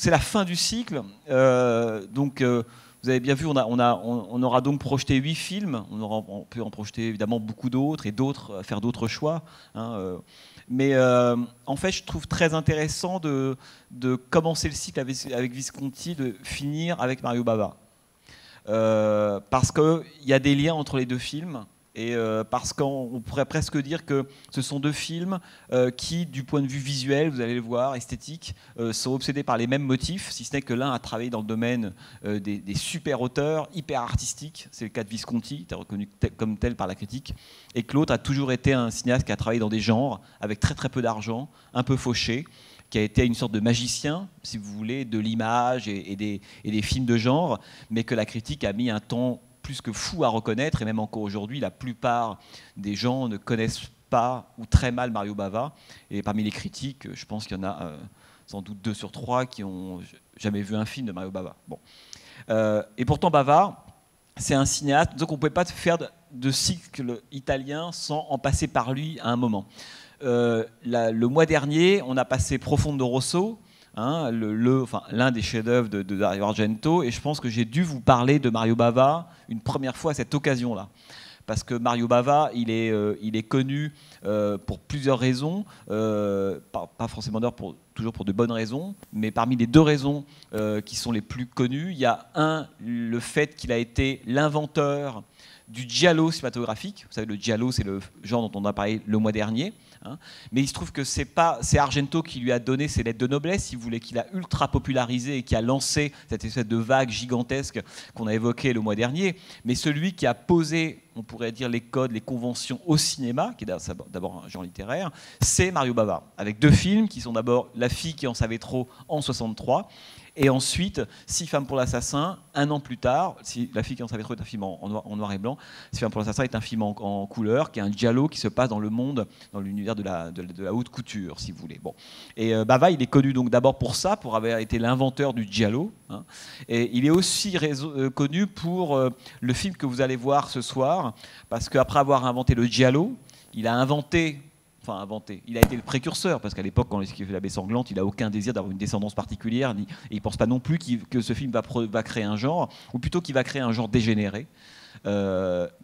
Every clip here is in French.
c'est la fin du cycle. Vous avez bien vu, on aura donc projeté 8 films. On peut en projeter évidemment beaucoup d'autres et faire d'autres choix. Mais en fait, je trouve très intéressant de commencer le cycle avec Visconti, de finir avec Mario Bava. Parce qu'il y a des liens entre les deux films. Et parce qu'on pourrait presque dire que ce sont deux films qui, du point de vue visuel, vous allez le voir, esthétique, sont obsédés par les mêmes motifs, si ce n'est que l'un a travaillé dans le domaine des super auteurs, hyper artistiques, c'est le cas de Visconti, qui est reconnu comme tel par la critique, et que l'autre a toujours été un cinéaste qui a travaillé dans des genres, avec très très peu d'argent, un peu fauché, qui a été une sorte de magicien, si vous voulez, de l'image et des films de genre, mais que la critique a mis un temps plus que fou à reconnaître, et même encore aujourd'hui, la plupart des gens ne connaissent pas ou très mal Mario Bava. Et parmi les critiques, je pense qu'il y en a sans doute 2 sur 3 qui n'ont jamais vu un film de Mario Bava. Bon. Et pourtant, Bava, c'est un cinéaste, donc on ne pouvait pas faire de cycle italien sans en passer par lui à un moment. Le mois dernier, on a passé Profondo Rosso, l'un des chefs-d'œuvre de Dario Argento, et je pense que j'ai dû vous parler de Mario Bava une première fois à cette occasion-là. Parce que Mario Bava, il est connu pour plusieurs raisons, pas forcément toujours pour de bonnes raisons, mais parmi les 2 raisons qui sont les plus connues, il y a le fait qu'il a été l'inventeur du giallo cinématographique. Vous savez, le giallo, c'est le genre dont on a parlé le mois dernier. Mais il se trouve que c'est Argento qui lui a donné ses lettres de noblesse, si vous voulez, qui l'a ultra popularisé et qui a lancé cette espèce de vague gigantesque qu'on a évoquée le mois dernier. Mais celui qui a posé, on pourrait dire, les codes, les conventions au cinéma, qui est d'abord un genre littéraire, c'est Mario Bava, avec 2 films qui sont d'abord La fille qui en savait trop en 63, et ensuite 6 femmes pour l'assassin, un an plus tard. La fille qui en savait trop est un film en noir et blanc. 6 femmes pour l'assassin est un film en couleur, qui est un giallo qui se passe dans le monde, dans l'univers de la haute couture, si vous voulez. Bon. Et Bava, il est connu donc d'abord pour ça, pour avoir été l'inventeur du giallo. Et il est aussi connu pour le film que vous allez voir ce soir, parce qu'après avoir inventé le giallo, il a inventé. Il a été le précurseur, parce qu'à l'époque, quand il fait La Baie sanglante, il n'a aucun désir d'avoir une descendance particulière, et il ne pense pas non plus que ce film va créer un genre, ou plutôt qu'il va créer un genre dégénéré,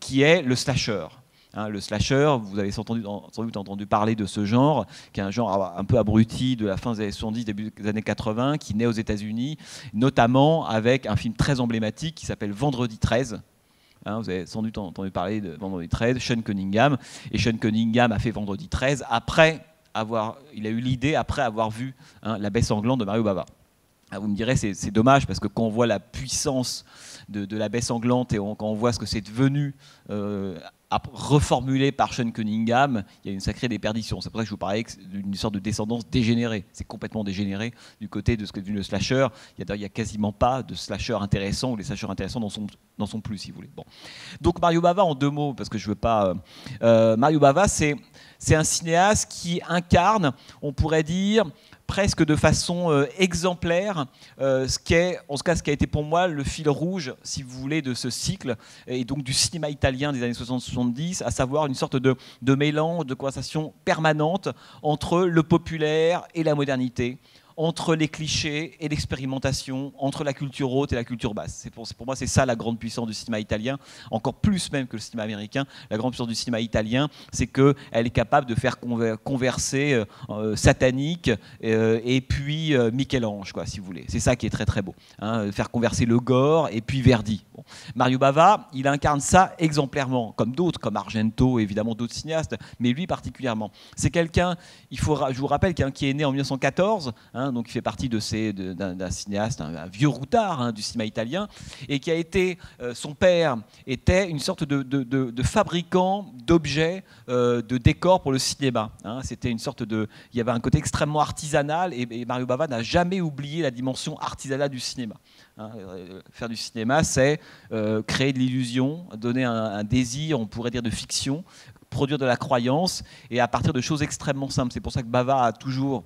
qui est le slasher. Le slasher, vous avez sans doute entendu parler de ce genre, qui est un genre un peu abruti de la fin des années 70, début des années 80, qui naît aux États-Unis, notamment avec un film très emblématique qui s'appelle Vendredi 13. Vous avez sans doute entendu parler de Vendredi 13, Sean Cunningham. Et Sean Cunningham a fait Vendredi 13 il a eu l'idée après avoir vu La Baie sanglante de Mario Bava. Vous me direz, c'est dommage, parce que quand on voit la puissance de La Baie sanglante et quand on voit ce que c'est devenu reformulé par Sean Cunningham, il y a une sacrée déperdition. C'est pour ça que je vous parlais d'une sorte de descendance dégénérée. C'est complètement dégénéré du côté de ce qu'est devenu le slasher. Il n'y a quasiment pas de slasher intéressant, ou les slashers intéressants n'en sont plus, si vous voulez. Bon. Donc Mario Bava, en 2 mots, parce que je ne veux pas... Mario Bava, c'est un cinéaste qui incarne, on pourrait dire, presque de façon exemplaire, ce qui a été pour moi le fil rouge, si vous voulez, de ce cycle, et donc du cinéma italien des années 60-70, à savoir une sorte de mélange, de conversation permanente entre le populaire et la modernité, entre les clichés et l'expérimentation, entre la culture haute et la culture basse. Pour moi, c'est ça la grande puissance du cinéma italien, encore plus même que le cinéma américain. La grande puissance du cinéma italien, c'est qu'elle est capable de faire converser satanique et puis Michel-Ange, si vous voulez. C'est ça qui est très très beau. Faire converser le gore et puis Verdi. Bon. Mario Bava, il incarne ça exemplairement, comme d'autres, comme Argento, évidemment d'autres cinéastes, mais lui particulièrement. C'est quelqu'un, je vous rappelle, qui est né en 1914, donc il fait partie d'un cinéaste, un vieux routard du cinéma italien, et qui a été, son père était une sorte de fabricant d'objets, de décors pour le cinéma. C'était une sorte il y avait un côté extrêmement artisanal, et Mario Bava n'a jamais oublié la dimension artisanale du cinéma. Faire du cinéma, c'est créer de l'illusion, donner un désir, on pourrait dire, de fiction, produire de la croyance, et à partir de choses extrêmement simples. C'est pour ça que Bava a toujours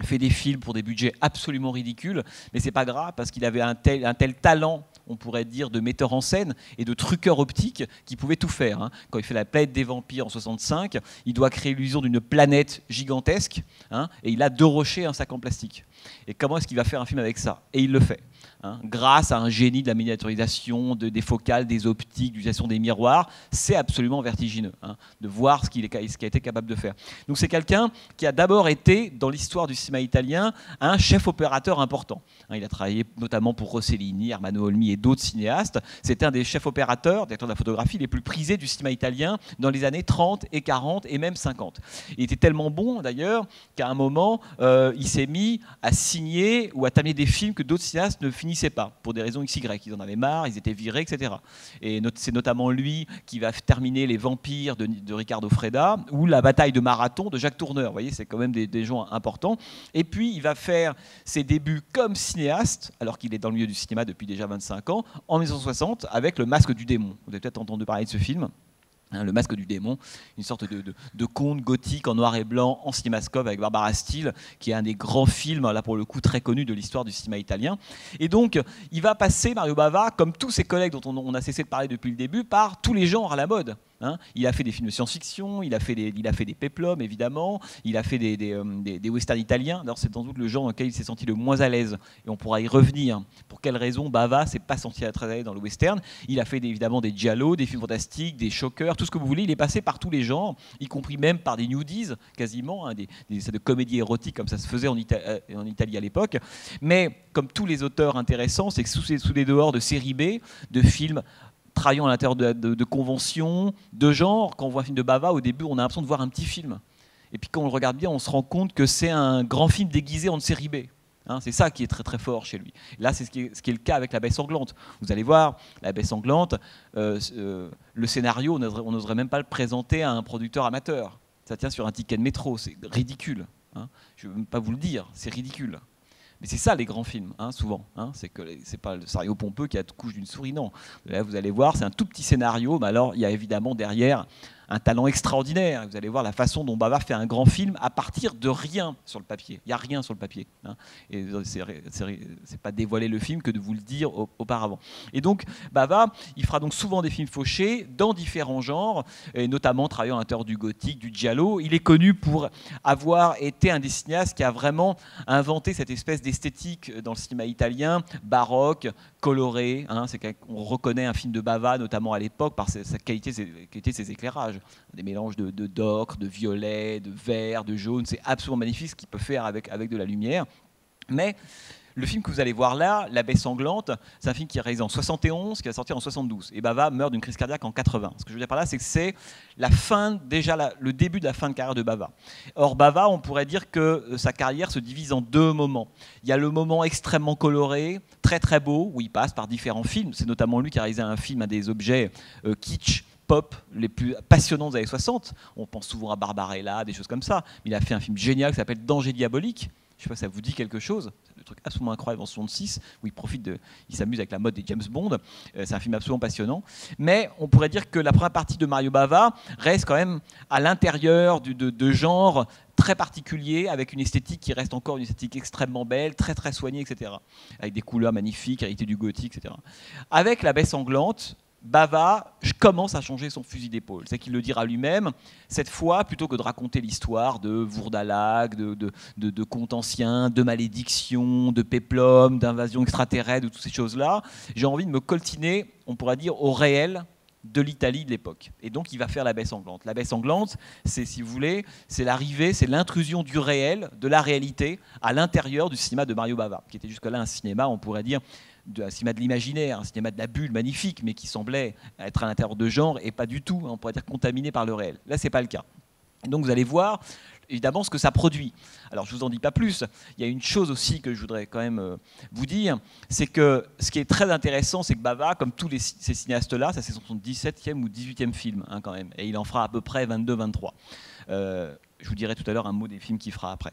fait des films pour des budgets absolument ridicules, mais c'est pas grave, parce qu'il avait un tel talent, on pourrait dire, de metteur en scène et de truqueur optique qui pouvait tout faire. Hein. Quand il fait La planète des vampires en 65, il doit créer l'illusion d'une planète gigantesque, hein, et il a 2 rochers et un sac en plastique. Et comment est-ce qu'il va faire un film avec ça? Et il le fait. Hein, grâce à un génie de la miniaturisation, des focales, des optiques, d'utilisation des miroirs, c'est absolument vertigineux, hein, de voir ce qu'il a été capable de faire. Donc c'est quelqu'un qui a d'abord été, dans l'histoire du cinéma italien, un chef opérateur important. Hein, il a travaillé notamment pour Rossellini, Ermanno Olmi et d'autres cinéastes. C'était un des chefs opérateurs, directeurs de la photographie, les plus prisés du cinéma italien dans les années 30 et 40 et même 50. Il était tellement bon d'ailleurs qu'à un moment, il s'est mis à signer ou à terminer des films que d'autres cinéastes ne finissaient pas, pour des raisons XY. Ils en avaient marre, ils étaient virés, etc. Et c'est notamment lui qui va terminer Les Vampires de Riccardo Freda ou La bataille de Marathon de Jacques Tourneur. Vous voyez, c'est quand même des gens importants. Et puis, il va faire ses débuts comme cinéaste, alors qu'il est dans le milieu du cinéma depuis déjà 25 ans, en 1960, avec Le Masque du démon. Vous avez peut-être entendu parler de ce film. Hein, Le Masque du démon, une sorte de conte gothique en noir et blanc en cinémascope avec Barbara Steele, qui est un des grands films, là pour le coup très connu de l'histoire du cinéma italien. Et donc, il va passer, Mario Bava, comme tous ses collègues dont on a cessé de parler depuis le début, par tous les genres à la mode. Hein, il a fait des films de science-fiction, il a fait des péplums évidemment, il a fait des westerns italiens. Alors c'est sans doute le genre dans lequel il s'est senti le moins à l'aise, et on pourra y revenir. Pour quelles raisons Bava s'est pas senti très à l'aise dans le western? Il a fait évidemment des giallo, des films fantastiques, des shockers, tout ce que vous voulez. Il est passé par tous les genres, y compris même par des nudies quasiment, hein, des de comédies érotiques comme ça se faisait en Italie à l'époque. Mais comme tous les auteurs intéressants, c'est que sous les dehors de série B, de films travaillant à l'intérieur de conventions, de genre. Quand on voit un film de Bava, au début, on a l'impression de voir un petit film. Et puis quand on le regarde bien, on se rend compte que c'est un grand film déguisé en série B. Hein, c'est ça qui est très très fort chez lui. Là, c'est ce qui est le cas avec La Baie sanglante. Vous allez voir, La Baie sanglante, le scénario, on n'oserait même pas le présenter à un producteur amateur. Ça tient sur un ticket de métro, c'est ridicule. Hein. Je ne veux même pas vous le dire, c'est ridicule. Mais c'est ça les grands films, hein, souvent. Hein, c'est que c'est pas le scénario pompeux qui a la couche d'une souris, non. Là, vous allez voir, c'est un tout petit scénario, mais alors il y a évidemment derrière un talent extraordinaire. Vous allez voir la façon dont Bava fait un grand film à partir de rien sur le papier. Il n'y a rien sur le papier. Hein. Et c'est pas dévoiler le film que de vous le dire auparavant. Et donc, Bava, il fera donc souvent des films fauchés dans différents genres, et notamment travaillant à l'intérieur du gothique, du giallo. Il est connu pour avoir été un des cinéastes qui a vraiment inventé cette espèce d'esthétique dans le cinéma italien, baroque, coloré. Hein. On reconnaît un film de Bava, notamment à l'époque, par sa qualité, ses éclairages. Des mélanges d'ocre, de violet, de vert, de jaune. C'est absolument magnifique ce qu'il peut faire avec de la lumière. Mais le film que vous allez voir là, La Baie sanglante, c'est un film qui est réalisé en 71, qui va sortir en 72. Et Bava meurt d'une crise cardiaque en 80. Ce que je veux dire par là, c'est que c'est le début de la fin de carrière de Bava. Or, Bava, on pourrait dire que sa carrière se divise en 2 moments. Il y a le moment extrêmement coloré, très très beau, où il passe par différents films. C'est notamment lui qui a réalisé un film, un des objets kitsch, pop les plus passionnants des années 60. On pense souvent à Barbarella, des choses comme ça. Mais il a fait un film génial qui s'appelle Danger diabolique. Je ne sais pas si ça vous dit quelque chose. C'est un truc absolument incroyable en 66, où il s'amuse avec la mode des James Bond. C'est un film absolument passionnant. Mais on pourrait dire que la première partie de Mario Bava reste quand même à l'intérieur de genres très particuliers, avec une esthétique qui reste encore une esthétique extrêmement belle, très très soignée, etc. Avec des couleurs magnifiques, héritées du gothique, etc. Avec La Baie sanglante, Bava commence à changer son fusil d'épaule. C'est qu'il le dira lui-même. Cette fois, plutôt que de raconter l'histoire de Vourdalag, de contes anciens, de malédictions, de péplum, d'invasion extraterrestre, de toutes ces choses-là, j'ai envie de me coltiner, on pourrait dire, au réel de l'Italie de l'époque. Et donc, il va faire La Baie sanglante. La Baie sanglante, c'est, si vous voulez, c'est l'arrivée, c'est l'intrusion du réel, de la réalité, à l'intérieur du cinéma de Mario Bava, qui était jusque-là un cinéma, on pourrait dire, un cinéma de l'imaginaire, un cinéma de la bulle magnifique, mais qui semblait être à l'intérieur de genre et pas du tout, on pourrait dire, contaminé par le réel. Là, c'est pas le cas. Et donc, vous allez voir, évidemment, ce que ça produit. Alors, je vous en dis pas plus. Il y a une chose aussi que je voudrais quand même vous dire, c'est que ce qui est très intéressant, c'est que Bava, comme tous ces cinéastes-là, ça c'est son 17e ou 18e film, hein, quand même, et il en fera à peu près 22-23. Je vous dirai tout à l'heure un mot des films qu'il fera après.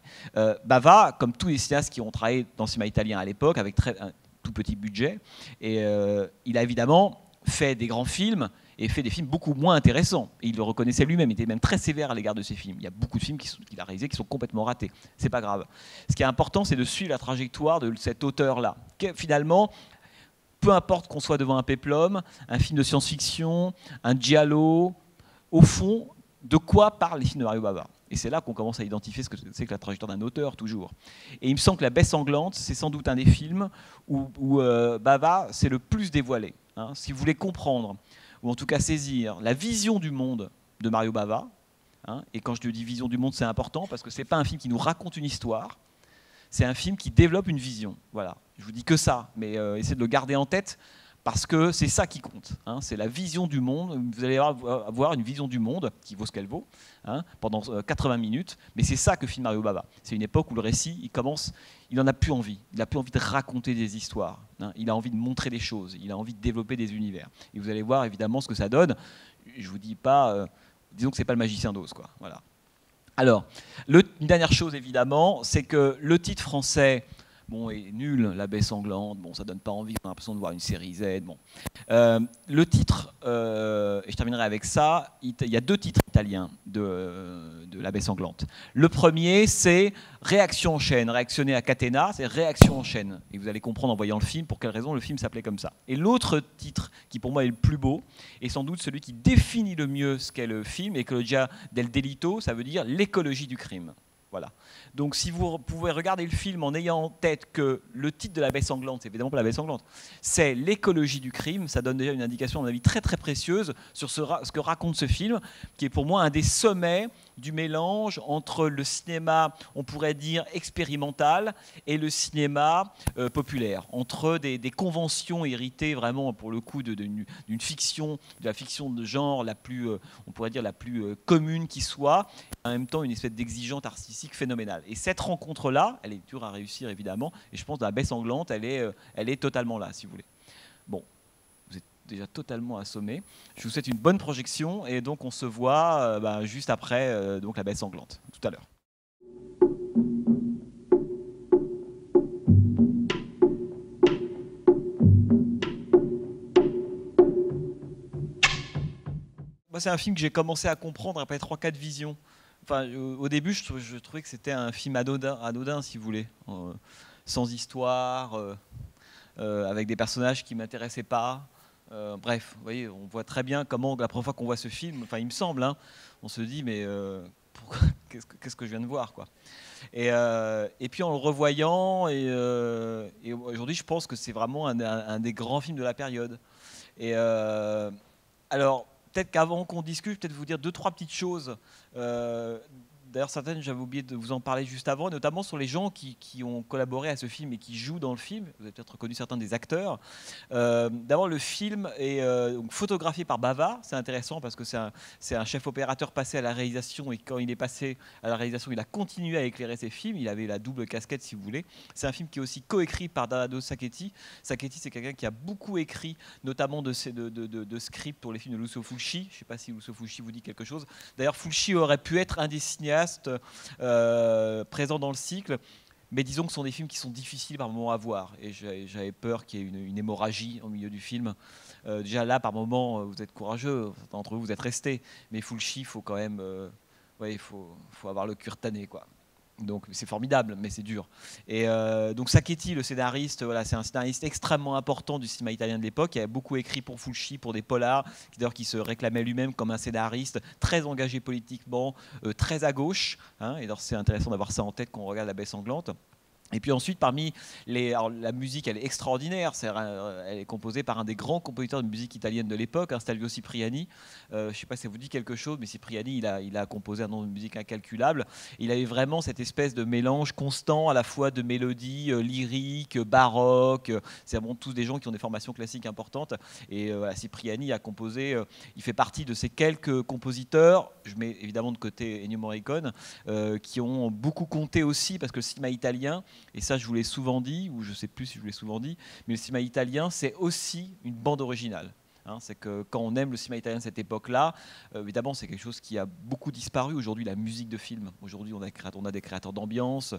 Bava, comme tous les cinéastes qui ont travaillé dans le cinéma italien à l'époque, avec un tout petit budget, et il a évidemment fait des grands films et fait des films beaucoup moins intéressants. Et il le reconnaissait lui-même, il était même très sévère à l'égard de ses films. Il y a beaucoup de films qu'il a réalisés qui sont complètement ratés. C'est pas grave. Ce qui est important, c'est de suivre la trajectoire de cet auteur-là, qui finalement peu importe qu'on soit devant un péplum, un film de science-fiction, un giallo, au fond, de quoi parlent les films de Mario Bava? Et c'est là qu'on commence à identifier ce que c'est que la trajectoire d'un auteur, toujours. Et il me semble que La Baie sanglante, c'est sans doute un des films où Bava s'est le plus dévoilé. Hein. Si vous voulez comprendre, ou en tout cas saisir, la vision du monde de Mario Bava, hein, et quand je dis vision du monde, c'est important, parce que ce n'est pas un film qui nous raconte une histoire, c'est un film qui développe une vision. Voilà. Je vous dis que ça, mais essayez de le garder en tête, parce que c'est ça qui compte. Hein. C'est la vision du monde. Vous allez avoir une vision du monde qui vaut ce qu'elle vaut, hein, pendant 80 minutes, mais c'est ça que filme Mario Bava. C'est une époque où le récit, il n'en a plus envie. Il n'a plus envie de raconter des histoires. Hein. Il a envie de montrer des choses. Il a envie de développer des univers. Et vous allez voir évidemment ce que ça donne. Je ne vous dis pas, disons que ce n'est pas le Magicien d'Oz, quoi. Voilà. Alors, une dernière chose évidemment, c'est que le titre français, bon, est nul, La Baie sanglante, bon, ça donne pas envie, on a l'impression de voir une série Z. Bon. Le titre, et je terminerai avec ça, il y a 2 titres italiens de La Baie sanglante. Le premier, c'est Réaction en chaîne, réactionner à catena, c'est Réaction en chaîne. Et vous allez comprendre en voyant le film pour quelle raison le film s'appelait comme ça. Et l'autre titre, qui pour moi est le plus beau, est sans doute celui qui définit le mieux ce qu'est le film, Ecologia del delitto, ça veut dire l'écologie du crime. Voilà. Donc si vous pouvez regarder le film en ayant en tête que le titre de La Baie sanglante, c'est évidemment pas La Baie sanglante, c'est l'écologie du crime, ça donne déjà une indication à mon avis très très précieuse sur ce que raconte ce film, qui est pour moi un des sommets du mélange entre le cinéma, on pourrait dire, expérimental et le cinéma populaire, entre des conventions héritées vraiment pour le coup d'une fiction, de la fiction de genre la plus, on pourrait dire la plus commune qui soit, en même temps une espèce d'exigence artistique phénoménale. Et cette rencontre-là, elle est dure à réussir évidemment, et je pense que La Baie sanglante, elle est totalement là, si vous voulez. Bon, vous êtes déjà totalement assommé. Je vous souhaite une bonne projection, et donc on se voit juste après donc La Baie sanglante, tout à l'heure. Moi, c'est un film que j'ai commencé à comprendre après 3-4 visions. Enfin, au début, je trouvais que c'était un film anodin si vous voulez, sans histoire, avec des personnages qui ne m'intéressaient pas. Bref, vous voyez, on voit très bien comment, la première fois qu'on voit ce film, enfin, il me semble, hein, on se dit, mais qu'est-ce que je viens de voir, quoi. Et puis en le revoyant, et aujourd'hui, je pense que c'est vraiment un des grands films de la période. Et alors, peut-être qu'avant qu'on discute, peut-être vous dire 2-3 petites choses. D'ailleurs, certaines, j'avais oublié de vous en parler juste avant, notamment sur les gens qui ont collaboré à ce film et qui jouent dans le film. Vous avez peut-être reconnu certains des acteurs. D'abord, le film est donc photographié par Bava. C'est intéressant parce que c'est un chef opérateur passé à la réalisation, et quand il est passé à la réalisation, il a continué à éclairer ses films. Il avait la double casquette, si vous voulez. C'est un film qui est aussi coécrit par Dado Sacchetti. Sacchetti, c'est quelqu'un qui a beaucoup écrit, notamment de scripts pour les films de Lucio Fulci. Je ne sais pas si Lucio Fulci vous dit quelque chose. D'ailleurs, Fulci aurait pu être un des cinéastes présents dans le cycle, mais disons que ce sont des films qui sont difficiles par moments à voir, et j'avais peur qu'il y ait une hémorragie au milieu du film. Déjà là, par moments, vous êtes courageux, certains d'entre vous, vous êtes restés, mais Fulci, il faut quand même, il faut avoir le cuir tanné, quoi. Donc c'est formidable, mais c'est dur. Et donc Sacchetti, le scénariste, voilà, c'est un scénariste extrêmement important du cinéma italien de l'époque. Il a beaucoup écrit pour Fulci, pour des polars, d'ailleurs qui se réclamait lui-même comme un scénariste très engagé politiquement, très à gauche. Hein, et alors c'est intéressant d'avoir ça en tête quand on regarde La Baie sanglante. Et puis ensuite, alors la musique, elle est extraordinaire. Elle est composée par un des grands compositeurs de musique italienne de l'époque, Stelvio Cipriani. Je ne sais pas si ça vous dit quelque chose, mais Cipriani, il a composé un nombre de musique incalculable. Il avait vraiment cette espèce de mélange constant à la fois de mélodies lyriques, baroques. C'est vraiment tous des gens qui ont des formations classiques importantes. Et voilà, Cipriani a composé, il fait partie de ces quelques compositeurs, je mets évidemment de côté Ennio Morricone, qui ont beaucoup compté aussi, parce que le cinéma italien, et ça je vous l'ai souvent dit, ou je ne sais plus si je vous l'ai souvent dit, mais le cinéma italien, c'est aussi une bande originale. Hein, c'est que quand on aime le cinéma italien de cette époque-là, évidemment c'est quelque chose qui a beaucoup disparu. Aujourd'hui, la musique de film, aujourd'hui on a des créateurs d'ambiance,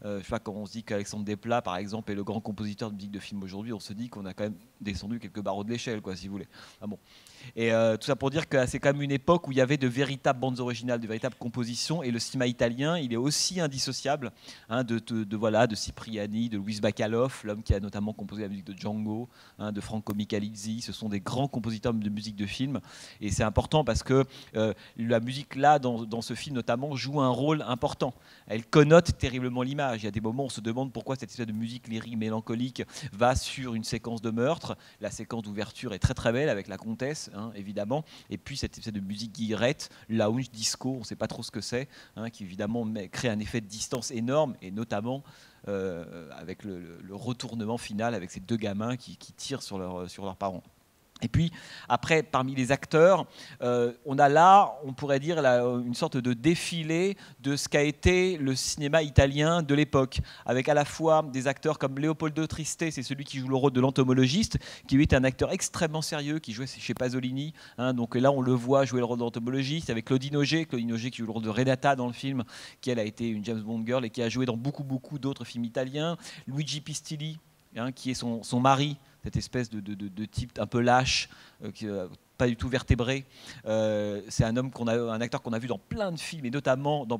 Je sais pas, quand on se dit qu'Alexandre Desplat, par exemple, est le grand compositeur de musique de film aujourd'hui, on se dit qu'on a quand même descendu quelques barreaux de l'échelle, quoi, si vous voulez. Ah bon. Et tout ça pour dire que c'est quand même une époque où il y avait de véritables bandes originales, de véritables compositions, et le cinéma italien, il est aussi indissociable hein, voilà, de Cipriani, de Luis Bacalov, l'homme qui a notamment composé la musique de Django, hein, de Franco Michalizzi. Ce sont des grands compositeurs de musique de film, et c'est important parce que la musique là, dans ce film notamment, joue un rôle important. Elle connote terriblement l'image. Il y a des moments où on se demande pourquoi cette espèce de musique lyrique mélancolique va sur une séquence de meurtre. La séquence d'ouverture est très très belle avec la comtesse, hein, évidemment, et puis cette espèce de musique guillerette, lounge, disco, on ne sait pas trop ce que c'est, hein, qui évidemment crée un effet de distance énorme, et notamment avec le retournement final avec ces deux gamins qui tirent sur leurs parents. Et puis, après, parmi les acteurs, on a là, on pourrait dire, une sorte de défilé de ce qu'a été le cinéma italien de l'époque, avec à la fois des acteurs comme Leopoldo Triste, c'est celui qui joue le rôle de l'entomologiste, qui lui est un acteur extrêmement sérieux, qui jouait chez Pasolini. Hein, donc là, on le voit jouer le rôle de l'entomologiste, avec Claudine Auger qui joue le rôle de Renata dans le film, qui elle a été une James Bond girl et qui a joué dans beaucoup d'autres films italiens. Luigi Pistilli, hein, qui est son mari, cette espèce de type un peu lâche, pas du tout vertébré. C'est un acteur qu'on a vu dans plein de films, et notamment dans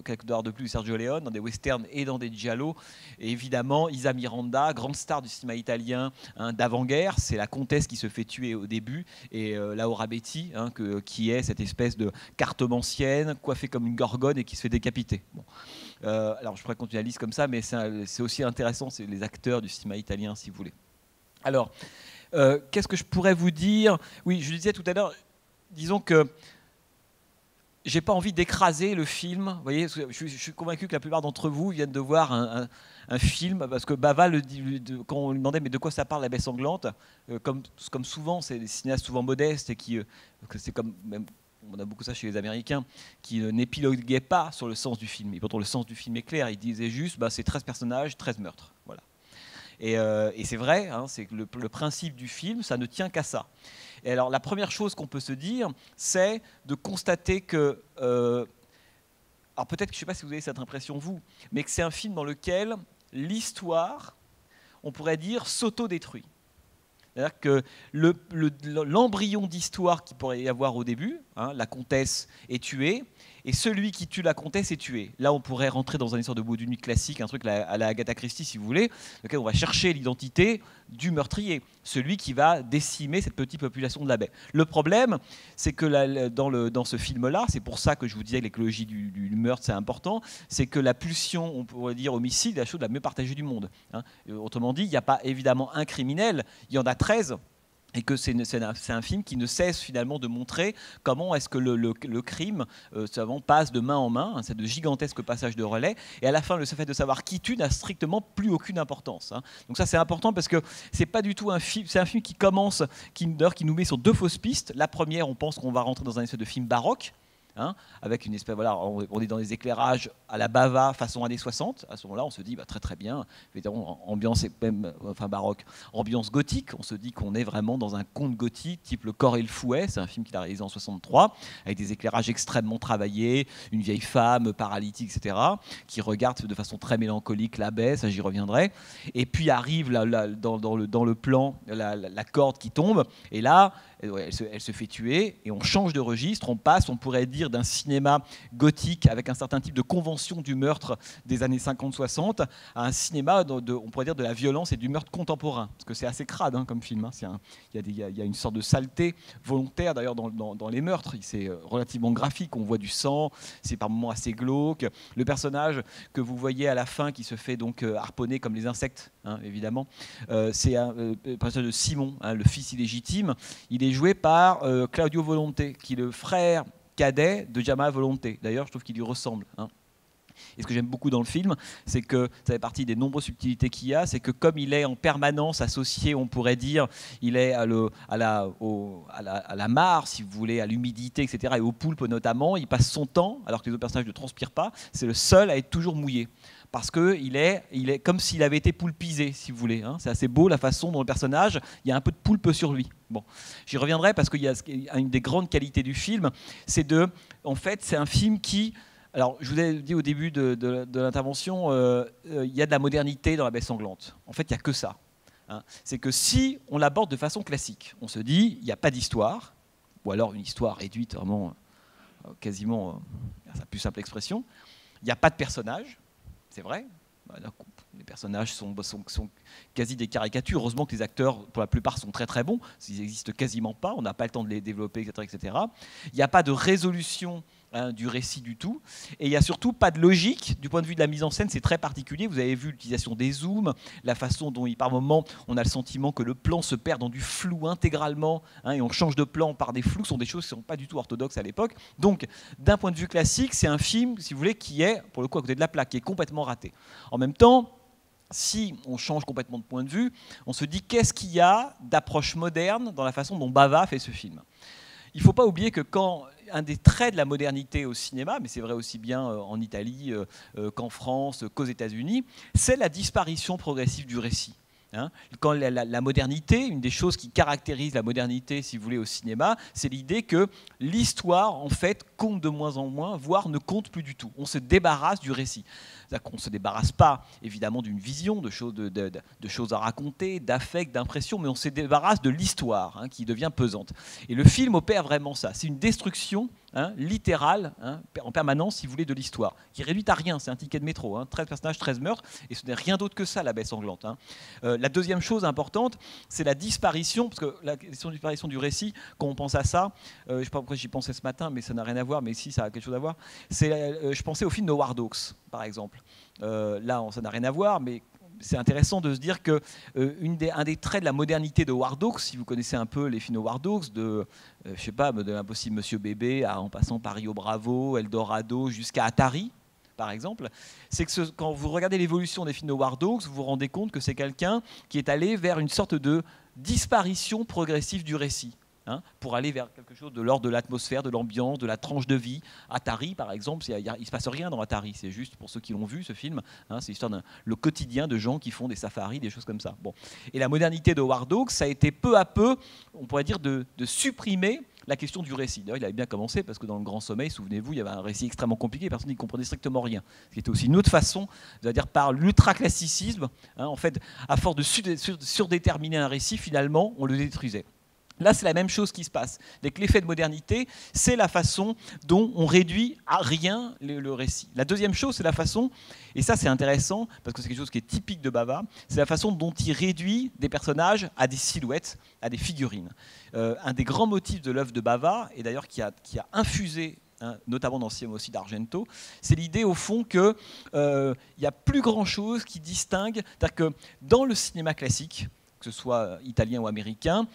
Quelques dollars de plus de Sergio Leone, dans des westerns et dans des giallo. Et évidemment, Isa Miranda, grande star du cinéma italien hein, d'avant-guerre, c'est la comtesse qui se fait tuer au début, et Laura Betti, hein, qui est cette espèce de cartomancienne, coiffée comme une gorgone et qui se fait décapiter. Bon. Alors je pourrais continuer la liste comme ça, mais c'est aussi intéressant, c'est les acteurs du cinéma italien, si vous voulez. Alors, qu'est-ce que je pourrais vous dire? Oui, je le disais tout à l'heure, disons que j'ai pas envie d'écraser le film. Vous voyez, je suis convaincu que la plupart d'entre vous viennent de voir un film, parce que Bava, quand on lui demandait mais de quoi ça parle, La Baie sanglante, comme souvent, c'est des cinéastes souvent modestes, et c'est comme... Même, on a beaucoup ça chez les Américains, qui n'épiloguaient pas sur le sens du film. Et pourtant, le sens du film est clair. Ils disaient juste, c'est 13 personnages, 13 meurtres. Voilà. Et c'est vrai, hein, c'est que le principe du film, ça ne tient qu'à ça. Et alors, la première chose qu'on peut se dire, c'est de constater que... alors peut-être que je ne sais pas si vous avez cette impression, vous, mais que c'est un film dans lequel l'histoire, on pourrait dire, s'auto-détruit. C'est-à-dire que l'embryon d'histoire qu'il pourrait y avoir au début, hein, la comtesse est tuée, et celui qui tue la comtesse est tué. Là, on pourrait rentrer dans un histoire de bout de nuit classique, un truc à la Agatha Christie, si vous voulez, dans lequel on va chercher l'identité du meurtrier, celui qui va décimer cette petite population de la baie. Le problème, c'est que dans ce film-là, c'est pour ça que je vous disais que l'écologie du meurtre, c'est important, c'est que la pulsion, on pourrait dire homicide, est la chose la mieux partagée du monde. Hein. Autrement dit, il n'y a pas évidemment un criminel, il y en a 13, et que c'est un film qui ne cesse finalement de montrer comment est-ce que le crime passe de main en main, hein, c'est de gigantesques passages de relais, et à la fin le fait de savoir qui tue n'a strictement plus aucune importance. Hein. Donc ça c'est important parce que c'est pas du tout un film, c'est un film qui commence, qui nous met sur deux fausses pistes. La première, on pense qu'on va rentrer dans un espèce de film baroque, hein, avec une espèce, voilà, on est dans des éclairages à la Bava façon années 60. À ce moment-là, on se dit très bien, évidemment, ambiance même, baroque, ambiance gothique. On se dit qu'on est vraiment dans un conte gothique, type Le Corps et le Fouet. C'est un film qu'il a réalisé en 63, avec des éclairages extrêmement travaillés, une vieille femme paralytique, etc., qui regarde de façon très mélancolique la baie, ça j'y reviendrai. Et puis arrive dans le plan la corde qui tombe, et là, elle se fait tuer, et on change de registre, on passe, on pourrait dire, d'un cinéma gothique avec un certain type de convention du meurtre des années 50-60 à un cinéma, on pourrait dire, de la violence et du meurtre contemporain. Parce que c'est assez crade hein, comme film. Hein. Il y a une sorte de saleté volontaire d'ailleurs dans les meurtres. C'est relativement graphique, on voit du sang, c'est par moments assez glauque. Le personnage que vous voyez à la fin qui se fait donc harponner comme les insectes, hein, évidemment, c'est le personnage de Simon, hein, le fils illégitime. Il est joué par Claudio Volonté, qui est le frère cadet de Jama Volonté. D'ailleurs, je trouve qu'il lui ressemble. Hein. Et ce que j'aime beaucoup dans le film, c'est que ça fait partie des nombreuses subtilités qu'il y a, c'est que comme il est en permanence associé, on pourrait dire, il est à la mare, si vous voulez, à l'humidité, etc., et au poulpe notamment, il passe son temps, alors que les autres personnages ne transpirent pas, c'est le seul à être toujours mouillé. Parce qu'il est comme s'il avait été poulpisé, si vous voulez. Hein. C'est assez beau la façon dont le personnage, il y a un peu de poulpe sur lui. Bon, j'y reviendrai parce qu'il y a une des grandes qualités du film, en fait, c'est un film qui Alors, je vous ai dit au début de l'intervention, il y a de la modernité dans La Bête sanglante. En fait, il n'y a que ça. Hein. C'est que si on l'aborde de façon classique, on se dit, il n'y a pas d'histoire, ou alors une histoire réduite, vraiment, quasiment, à sa plus simple expression. Il n'y a pas de personnages, c'est vrai. Les personnages sont quasi des caricatures. Heureusement que les acteurs, pour la plupart, sont très très bons. Ils n'existent quasiment pas, on n'a pas le temps de les développer, etc. etc. Il n'y a pas de résolution du récit du tout. Et il n'y a surtout pas de logique. Du point de vue de la mise en scène, c'est très particulier. Vous avez vu l'utilisation des zooms, la façon dont, par moments, on a le sentiment que le plan se perd dans du flou intégralement, et on change de plan par des flous. Ce sont des choses qui ne sont pas du tout orthodoxes à l'époque. Donc, d'un point de vue classique, c'est un film, si vous voulez, qui est, pour le coup, à côté de la plaque, qui est complètement raté. En même temps, si on change complètement de point de vue, on se dit qu'est-ce qu'il y a d'approche moderne dans la façon dont Bava fait ce film. Il ne faut pas oublier que quand un des traits de la modernité au cinéma, mais c'est vrai aussi bien en Italie qu'en France, qu'aux États-Unis, c'est la disparition progressive du récit. Hein, quand la modernité, une des choses qui caractérise la modernité, si vous voulez, au cinéma, c'est l'idée que l'histoire, en fait, compte de moins en moins, voire ne compte plus du tout. On se débarrasse du récit. C'est-à-dire qu'on ne se débarrasse pas, évidemment, d'une vision, de choses à raconter, d'affect, d'impression, mais on se débarrasse de l'histoire, qui devient pesante. Et le film opère vraiment ça. C'est une destruction littérale, en permanence, si vous voulez, de l'histoire, qui est réduite à rien. C'est un ticket de métro, 13 personnages, 13 meurtres, et ce n'est rien d'autre que ça, La Bête sanglante. La deuxième chose importante, c'est la disparition, parce que la question de disparition du récit, quand on pense à ça, je ne sais pas pourquoi j'y pensais ce matin, mais ça n'a rien à voir, mais si, ça a quelque chose à voir, je pensais au film de Howard Hawks, par exemple. Là, ça n'a rien à voir, mais c'est intéressant de se dire que un des traits de la modernité de Howard Hawks, si vous connaissez un peu les films de Howard Hawks, je sais pas, de l'impossible Monsieur Bébé, en passant par Rio Bravo, Eldorado, jusqu'à Atari, par exemple, c'est que quand vous regardez l'évolution des films de Howard Hawks, vous vous rendez compte que c'est quelqu'un qui est allé vers une sorte de disparition progressive du récit. Pour aller vers quelque chose de l'ordre de l'atmosphère, de l'ambiance, de la tranche de vie. Atari, par exemple, il ne se passe rien dans Atari. C'est juste, pour ceux qui l'ont vu, ce film, c'est l'histoire le quotidien de gens qui font des safaris, des choses comme ça. Bon. Et la modernité de Howard Hawks, ça a été peu à peu, on pourrait dire, de supprimer la question du récit. D'ailleurs, il avait bien commencé, parce que dans Le Grand Sommeil, souvenez-vous, il y avait un récit extrêmement compliqué, personne n'y comprenait strictement rien. Ce qui était aussi une autre façon, c'est-à-dire par l'ultraclassicisme, en fait, à force de surdéterminer un récit, finalement, on le détruisait. Là, c'est la même chose qui se passe. Dès que l'effet de modernité, c'est la façon dont on réduit à rien le récit. La deuxième chose, c'est la façon, et ça c'est intéressant, parce que c'est quelque chose qui est typique de Bava, c'est la façon dont il réduit des personnages à des silhouettes, à des figurines. Un des grands motifs de l'œuvre de Bava, et d'ailleurs qui a infusé, notamment dans Siamo aussi d'Argento, c'est l'idée au fond qu'il n'y a plus grand-chose qui distingue, c'est-à-dire que dans le cinéma classique, que ce soit italien ou américain,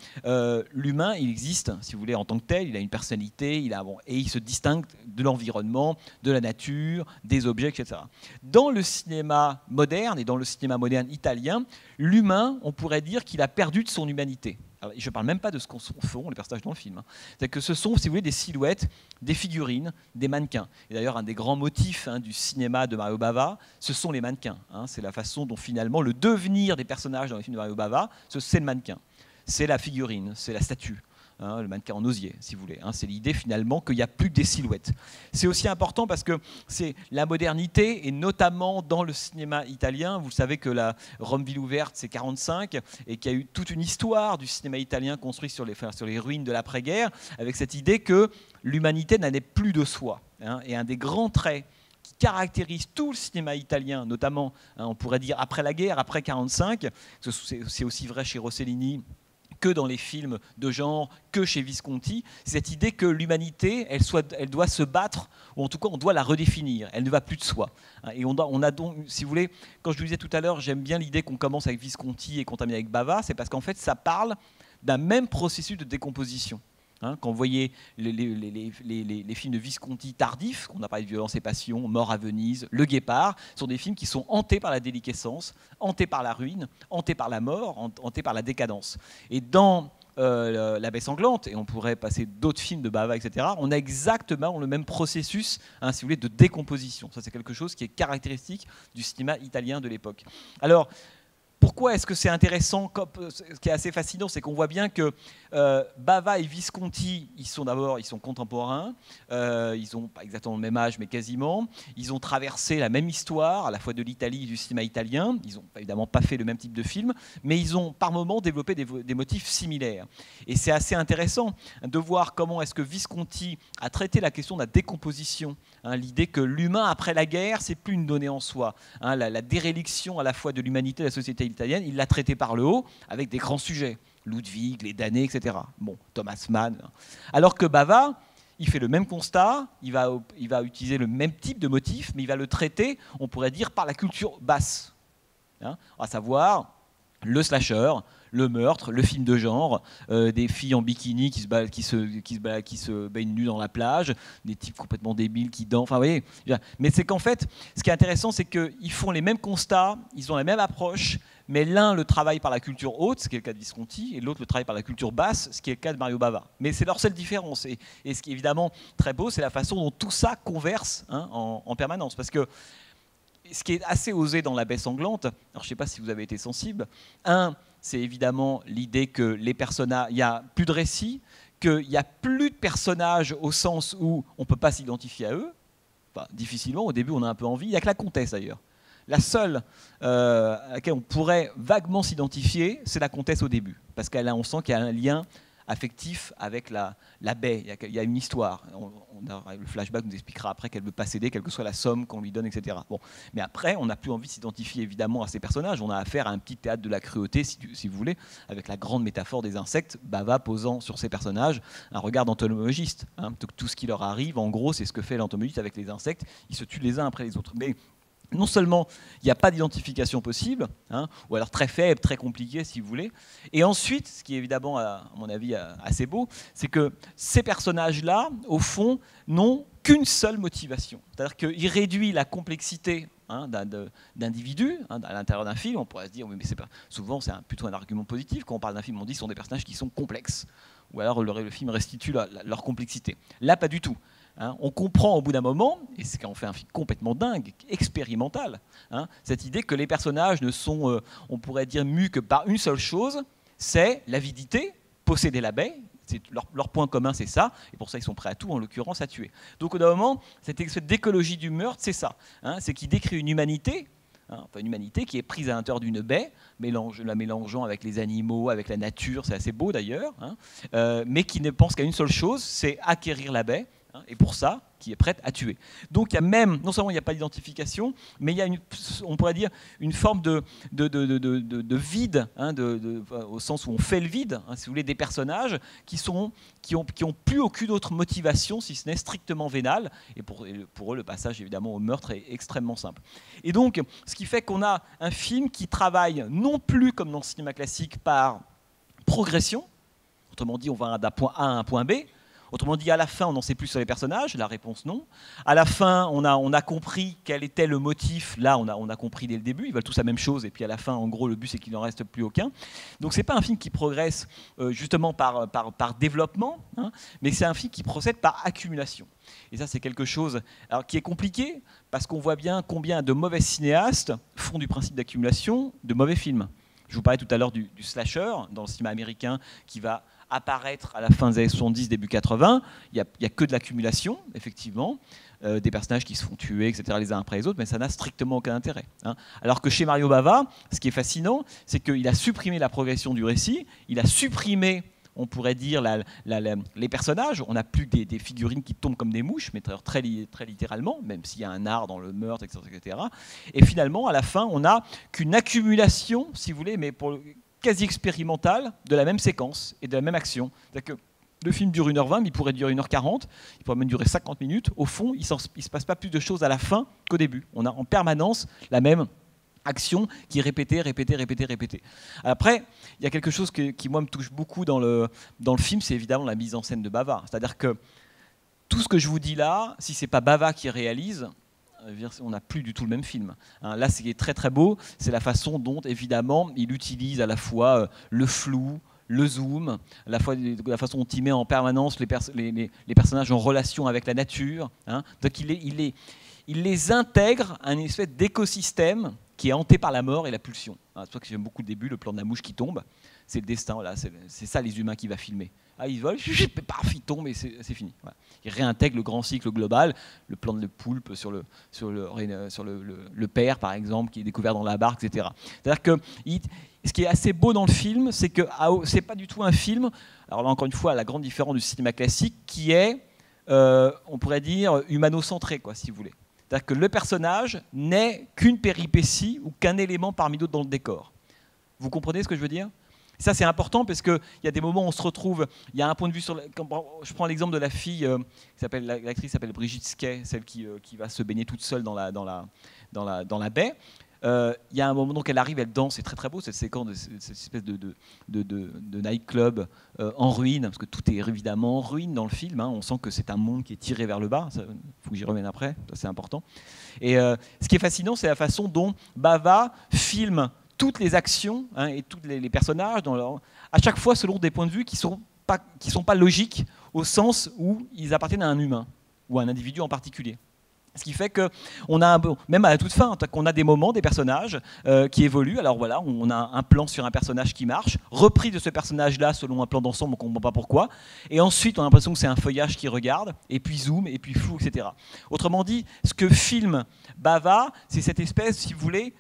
l'humain, il existe, si vous voulez, en tant que tel, il a une personnalité, et il se distingue de l'environnement, de la nature, des objets, etc. Dans le cinéma moderne, et dans le cinéma moderne italien, l'humain, on pourrait dire qu'il a perdu de son humanité. Alors, je ne parle même pas de ce qu'en font les personnages dans le film. C'est que ce sont, si vous voulez, des silhouettes, des figurines, des mannequins. Et d'ailleurs, un des grands motifs du cinéma de Mario Bava, ce sont les mannequins. C'est la façon dont finalement le devenir des personnages dans les films de Mario Bava, c'est le mannequin. C'est la figurine, c'est la statue. Le mannequin en osier, si vous voulez. C'est l'idée finalement qu'il n'y a plus que des silhouettes. C'est aussi important parce que c'est la modernité, et notamment dans le cinéma italien. Vous savez que la Rome ville ouverte, c'est 1945, et qu'il y a eu toute une histoire du cinéma italien construit sur les ruines de l'après-guerre, avec cette idée que l'humanité n'allait plus de soi. Et un des grands traits qui caractérise tout le cinéma italien, notamment, on pourrait dire après la guerre, après 1945, c'est aussi vrai chez Rossellini, que dans les films de genre, que chez Visconti, cette idée que l'humanité, elle doit se battre, ou en tout cas on doit la redéfinir, elle ne va plus de soi. Et on a donc, si vous voulez, quand je vous disais tout à l'heure, j'aime bien l'idée qu'on commence avec Visconti et qu'on termine avec Bava, c'est parce qu'en fait ça parle d'un même processus de décomposition. Quand vous voyez les films de Visconti tardifs, qu'on a parlé de Violence et Passion, Mort à Venise, Le Guépard, sont des films qui sont hantés par la déliquescence, hantés par la ruine, hantés par la mort, hantés par la décadence. Et dans La Bête sanglante, et on pourrait passer d'autres films de Bava, etc., on a exactement le même processus, si vous voulez, de décomposition. Ça, c'est quelque chose qui est caractéristique du cinéma italien de l'époque. Alors, pourquoi est-ce que c'est intéressant? Ce qui est assez fascinant, c'est qu'on voit bien que Bava et Visconti, ils sont contemporains, ils n'ont pas exactement le même âge, mais quasiment. Ils ont traversé la même histoire, à la fois de l'Italie et du cinéma italien. Ils n'ont évidemment pas fait le même type de film, mais ils ont par moments développé des motifs similaires. Et c'est assez intéressant de voir comment est-ce que Visconti a traité la question de la décomposition, hein, l'idée que l'humain après la guerre, c'est plus une donnée en soi, hein, la déréliction à la fois de l'humanité et de la société italienne, il l'a traité par le haut avec des grands sujets, Ludwig, les damnés, etc. Bon, Thomas Mann. Alors que Bava, il fait le même constat, il va utiliser le même type de motif, mais il va le traiter, on pourrait dire, par la culture basse, hein, à savoir le slasher, le meurtre, le film de genre, des filles en bikini qui se baignent nues dans la plage, des types complètement débiles qui dansent. Enfin, vous voyez. Mais c'est qu'en fait, ce qui est intéressant, c'est qu'ils font les mêmes constats, ils ont la même approche, mais l'un le travaille par la culture haute, ce qui est le cas de Visconti, et l'autre le travaille par la culture basse, ce qui est le cas de Mario Bava. Mais c'est leur seule différence. Et ce qui est évidemment très beau, c'est la façon dont tout ça converse, hein, en permanence. Parce que ce qui est assez osé dans La Baie sanglante, alors je ne sais pas si vous avez été sensible, c'est évidemment l'idée que les personnages, il n'y a plus de récit, qu'il n'y a plus de personnages au sens où on ne peut pas s'identifier à eux. Enfin, difficilement, au début on a un peu envie. Il n'y a que la comtesse d'ailleurs. La seule à laquelle on pourrait vaguement s'identifier, c'est la comtesse au début. Parce qu'on sent qu'il y a un lien affectif avec la baie, il y a une histoire. Le flashback nous expliquera après qu'elle ne veut pas céder, quelle que soit la somme qu'on lui donne, etc. Bon. Mais après, on n'a plus envie de s'identifier évidemment à ces personnages. On a affaire à un petit théâtre de la cruauté, si vous voulez, avec la grande métaphore des insectes, Bava posant sur ces personnages un regard d'entomologiste. Hein. Tout ce qui leur arrive, en gros, c'est ce que fait l'entomologiste avec les insectes. Ils se tuent les uns après les autres. Mais non seulement il n'y a pas d'identification possible, hein, ou alors très faible, très compliqué si vous voulez, et ensuite, ce qui est évidemment à mon avis assez beau, c'est que ces personnages-là, au fond, n'ont qu'une seule motivation. C'est-à-dire qu'il réduit la complexité, hein, d'individus, hein, à l'intérieur d'un film. On pourrait se dire, oui, mais c'est pas... souvent c'est plutôt un argument positif, quand on parle d'un film, on dit que ce sont des personnages qui sont complexes, ou alors le film restitue leur complexité. Là, pas du tout. Hein, on comprend au bout d'un moment, et c'est quand on fait un film complètement dingue, expérimental, hein, cette idée que les personnages ne sont, on pourrait dire, mus que par une seule chose, c'est l'avidité, posséder la baie. Leur point commun, c'est ça, et pour ça, ils sont prêts à tout, en l'occurrence, à tuer. Donc, au bout d'un moment, cette écologie du meurtre, c'est ça. Hein, c'est qu'il décrit une humanité, hein, enfin une humanité qui est prise à l'intérieur d'une baie, la mélangeant avec les animaux, avec la nature, c'est assez beau d'ailleurs, hein, mais qui ne pense qu'à une seule chose, c'est acquérir la baie, et pour ça, qui est prête à tuer. Donc il y a même, non seulement il n'y a pas d'identification, mais il y a on pourrait dire une forme de vide, hein, au sens où on fait le vide, hein, si vous voulez, des personnages qui ont plus aucune autre motivation, si ce n'est strictement vénale, et pour eux, le passage évidemment au meurtre est extrêmement simple. Et donc, ce qui fait qu'on a un film qui travaille non plus comme dans le cinéma classique par progression, autrement dit, on va d'un point A à un point B. Autrement dit, à la fin, on n'en sait plus sur les personnages. La réponse, non. À la fin, on a compris quel était le motif. Là, on a compris dès le début. Ils veulent tous la même chose. Et puis à la fin, en gros, le but, c'est qu'il n'en reste plus aucun. Donc, ce n'est pas un film qui progresse justement par développement, hein, mais c'est un film qui procède par accumulation. Et ça, c'est quelque chose qui est compliqué, parce qu'on voit bien combien de mauvais cinéastes font du principe d'accumulation de mauvais films. Je vous parlais tout à l'heure du slasher, dans le cinéma américain, qui va apparaître à la fin des années 70, début 80. Il n'y a que de l'accumulation, effectivement, des personnages qui se font tuer, etc., les uns après les autres, mais ça n'a strictement aucun intérêt. Hein. Alors que chez Mario Bava, ce qui est fascinant, c'est qu'il a supprimé la progression du récit, il a supprimé, on pourrait dire, les personnages. On n'a plus des figurines qui tombent comme des mouches, mais très littéralement, même s'il y a un art dans le meurtre, etc., etc. Et finalement, à la fin, on n'a qu'une accumulation, si vous voulez, mais quasi expérimentale, de la même séquence et de la même action. C'est-à-dire que le film dure 1h20, mais il pourrait durer 1h40, il pourrait même durer 50 minutes. Au fond, il ne se passe pas plus de choses à la fin qu'au début. On a en permanence la même action qui est répétée, répétée, répétée, répétée. Après, il y a quelque chose qui moi, me touche beaucoup dans le film, c'est évidemment la mise en scène de Bava. C'est-à-dire que tout ce que je vous dis là, si ce n'est pas Bava qui réalise, on n'a plus du tout le même film. Là, ce qui est très très beau, c'est la façon dont, évidemment, il utilise à la fois le flou, le zoom, la façon dont il met en permanence les personnages en relation avec la nature. Hein. Donc il les intègre à une espèce d'écosystème qui est hanté par la mort et la pulsion. C'est pour ça que j'aime beaucoup le début, le plan de la mouche qui tombe. C'est le destin, voilà, c'est ça les humains qui va filmer. Ah, il vole, paf, il tombe et c'est fini. Voilà. Il réintègre le grand cycle global, le plan de le poulpe sur le père, par exemple, qui est découvert dans la barque, etc. C'est-à-dire que ce qui est assez beau dans le film, c'est que c'est pas du tout un film, alors là encore une fois, la grande différence du cinéma classique, qui est, on pourrait dire, humano-centré, quoi, si vous voulez. C'est-à-dire que le personnage n'est qu'une péripétie ou qu'un élément parmi d'autres dans le décor. Vous comprenez ce que je veux dire ? Ça, c'est important parce qu'il y a des moments où on se retrouve, il y a un point de vue sur... Je prends l'exemple de la fille, l'actrice s'appelle Brigitte Skay, celle qui va se baigner toute seule dans la baie. Il y a un moment, donc elle arrive, elle danse, c'est très très beau cette séquence, cette espèce de nightclub en ruine, parce que tout est évidemment en ruine dans le film, hein. On sent que c'est un monde qui est tiré vers le bas, il faut que j'y revienne après, ça c'est important. Et ce qui est fascinant, c'est la façon dont Bava filme toutes les actions, hein, et tous les personnages, à chaque fois selon des points de vue qui sont pas logiques, au sens où ils appartiennent à un humain, ou à un individu en particulier. Ce qui fait qu'on a, même à la toute fin, qu'on a des moments, des personnages qui évoluent. Alors voilà, on a un plan sur un personnage qui marche, repris de ce personnage-là selon un plan d'ensemble, on ne comprend pas pourquoi. Et ensuite, on a l'impression que c'est un feuillage qui regarde, et puis zoom, et puis flou, etc. Autrement dit, ce que filme Bava, c'est cette espèce, si vous voulez,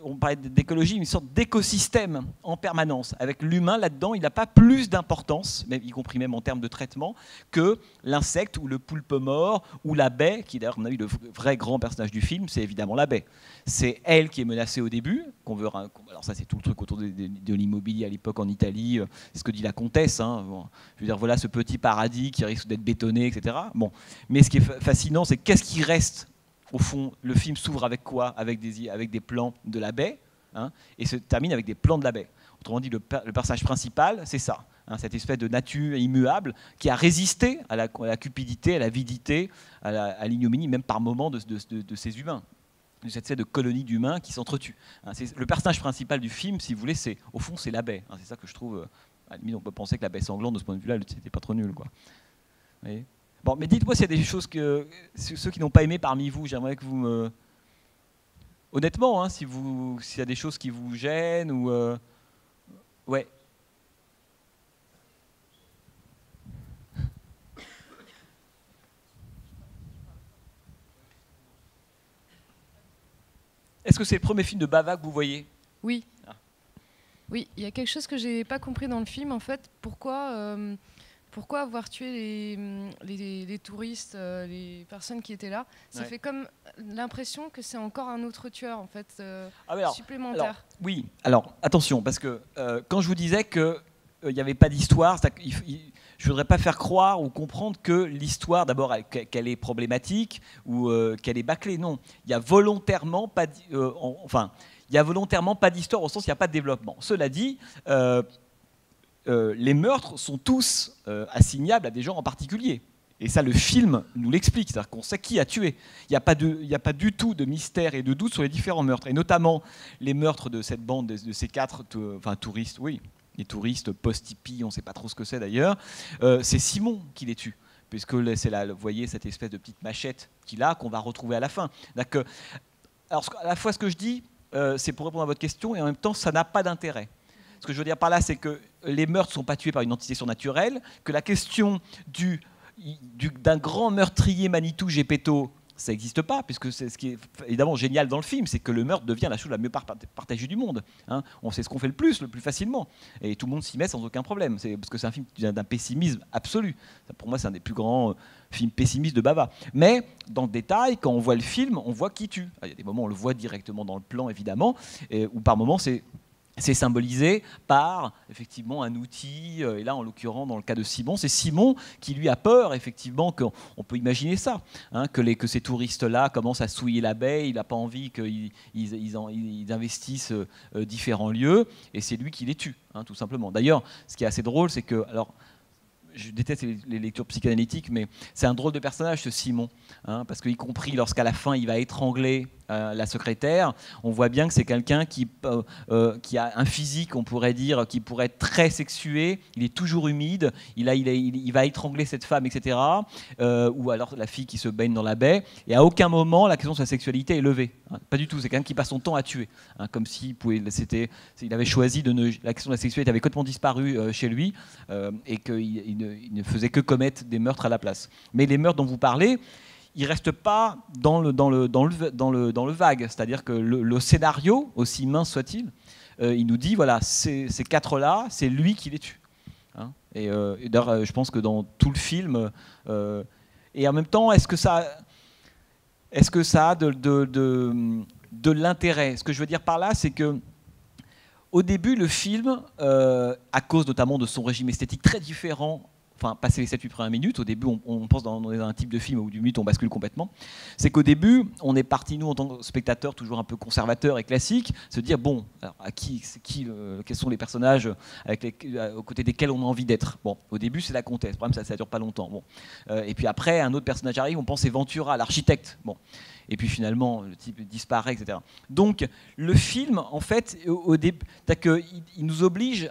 on parlait d'écologie, une sorte d'écosystème en permanence. Avec l'humain là-dedans, il n'a pas plus d'importance, y compris même en termes de traitement, que l'insecte ou le poulpe mort ou la baie, qui d'ailleurs, on a vu le vrai grand personnage du film, c'est évidemment la baie. C'est elle qui est menacée au début. Alors ça, c'est tout le truc autour de l'immobilier à l'époque en Italie. C'est ce que dit la comtesse. Hein. Bon, je veux dire, voilà ce petit paradis qui risque d'être bétonné, etc. Bon. Mais ce qui est fascinant, c'est qu'est-ce qui reste. Au fond, le film s'ouvre avec quoi ? Avec des plans de la baie, hein, et se termine avec des plans de la baie. Autrement dit, le personnage principal, c'est ça, hein, cette espèce de nature immuable qui a résisté à la cupidité, à l'avidité, à l'ignominie, même par moments de ces humains, de cette espèce de colonie d'humains qui s'entretuent. Hein, le personnage principal du film, si vous voulez, au fond, c'est la baie. Hein, c'est ça que je trouve... à la limite, on peut penser que la baie sanglante, de ce point de vue-là, c'était pas trop nul, quoi. Vous voyez ? Bon, mais dites-moi s'il y a des choses que ceux qui n'ont pas aimé parmi vous, j'aimerais que vous me... Honnêtement, hein, s'il y a des choses qui vous gênent ou... Ouais. Est-ce que c'est le premier film de Bava que vous voyez ? Oui. Ah. Oui, il y a quelque chose que j'ai pas compris dans le film, en fait. Pourquoi avoir tué les touristes, les personnes qui étaient là ? Ça fait comme l'impression que c'est encore un autre tueur, en fait, supplémentaire. Alors, oui, alors attention, parce que quand je vous disais qu'il n'y avait pas d'histoire, je ne voudrais pas faire croire ou comprendre que l'histoire, d'abord, qu'elle est problématique ou qu'elle est bâclée. Non, il n'y a volontairement pas d'histoire au sens où il n'y a pas de développement. Cela dit... les meurtres sont tous assignables à des gens en particulier. Et ça, le film nous l'explique, c'est-à-dire qu'on sait qui a tué. Il n'y a pas du tout de mystère et de doute sur les différents meurtres, et notamment les meurtres de cette bande, de ces quatre touristes, oui, les touristes post-hippie, on ne sait pas trop ce que c'est d'ailleurs, c'est Simon qui les tue, puisque c'est là, vous voyez cette espèce de petite machette qu'il a, qu'on va retrouver à la fin. Alors, à la fois, ce que je dis, c'est pour répondre à votre question, et en même temps, ça n'a pas d'intérêt. Ce que je veux dire par là, c'est que les meurtres ne sont pas tués par une entité surnaturelle, que la question d'un grand meurtrier Manitou Gepetto, ça n'existe pas, puisque c'est ce qui est évidemment génial dans le film, c'est que le meurtre devient la chose la mieux partagée du monde. Hein. On sait ce qu'on fait le plus facilement, et tout le monde s'y met sans aucun problème, parce que c'est un film d'un pessimisme absolu. Pour moi, c'est un des plus grands films pessimistes de Bava. Mais dans le détail, quand on voit le film, on voit qui tue. Il y a des moments où on le voit directement dans le plan, évidemment, ou par moments, c'est symbolisé par effectivement un outil, et là en l'occurrence dans le cas de Simon, c'est Simon qui lui a peur effectivement, qu'on peut imaginer ça, hein, que ces touristes-là commencent à souiller la baie, il n'a pas envie qu'ils investissent différents lieux, et c'est lui qui les tue, hein, tout simplement. D'ailleurs, ce qui est assez drôle, c'est que, alors, je déteste les lectures psychanalytiques, mais c'est un drôle de personnage ce Simon, hein, parce qu'y compris lorsqu'à la fin il va étrangler la secrétaire, on voit bien que c'est quelqu'un qui a un physique, on pourrait dire, qui pourrait être très sexué, il est toujours humide, il va étrangler cette femme, etc. Ou alors la fille qui se baigne dans la baie, et à aucun moment la question de sa sexualité est levée. Hein, pas du tout, c'est quelqu'un qui passe son temps à tuer. Hein, comme s'il il avait choisi la question de la sexualité avait complètement disparu chez lui, et qu'il ne faisait que commettre des meurtres à la place. Mais les meurtres dont vous parlez, il ne reste pas dans le vague. C'est-à-dire que le scénario, aussi mince soit-il, il nous dit, voilà, ces quatre-là, c'est lui qui les tue. Hein, et d'ailleurs, je pense que dans tout le film... et en même temps, est-ce que ça a de l'intérêt? Ce que je veux dire par là, c'est que au début, le film, à cause notamment de son régime esthétique très différent, enfin, passer les 7-8 premières minutes, au début, on pense dans un type de film où du minute on bascule complètement, c'est qu'au début, on est parti, nous, en tant que spectateurs, toujours un peu conservateurs et classiques, se dire, bon, alors, quels sont les personnages aux côtés desquels on a envie d'être? Bon, au début, c'est la comtesse, le problème, ça ne dure pas longtemps. Bon. Et puis après, un autre personnage arrive, on pense c'est Ventura, l'architecte. Bon. Et puis finalement, le type disparaît, etc. Donc, le film, en fait, au début, il nous oblige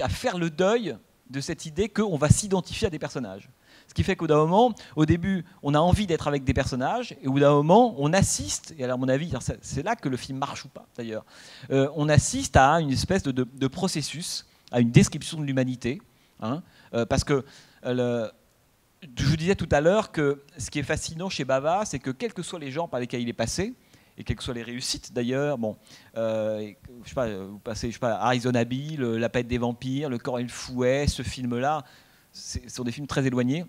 à faire le deuil de cette idée qu'on va s'identifier à des personnages. Ce qui fait qu'au bout d'un moment, au début, on a envie d'être avec des personnages, et au bout d'un moment, on assiste, et alors à mon avis, c'est là que le film marche ou pas d'ailleurs, on assiste à une espèce de processus, à une description de l'humanité, hein, parce que je vous disais tout à l'heure que ce qui est fascinant chez Bava, c'est que quels que soient les genres par lesquels il est passé, et quelles que soient les réussites d'ailleurs, bon, je sais pas, vous passez, je sais pas, Arizona Bill, La Palette des vampires, Le corps et le fouet, ce film-là, ce sont des films très éloignés,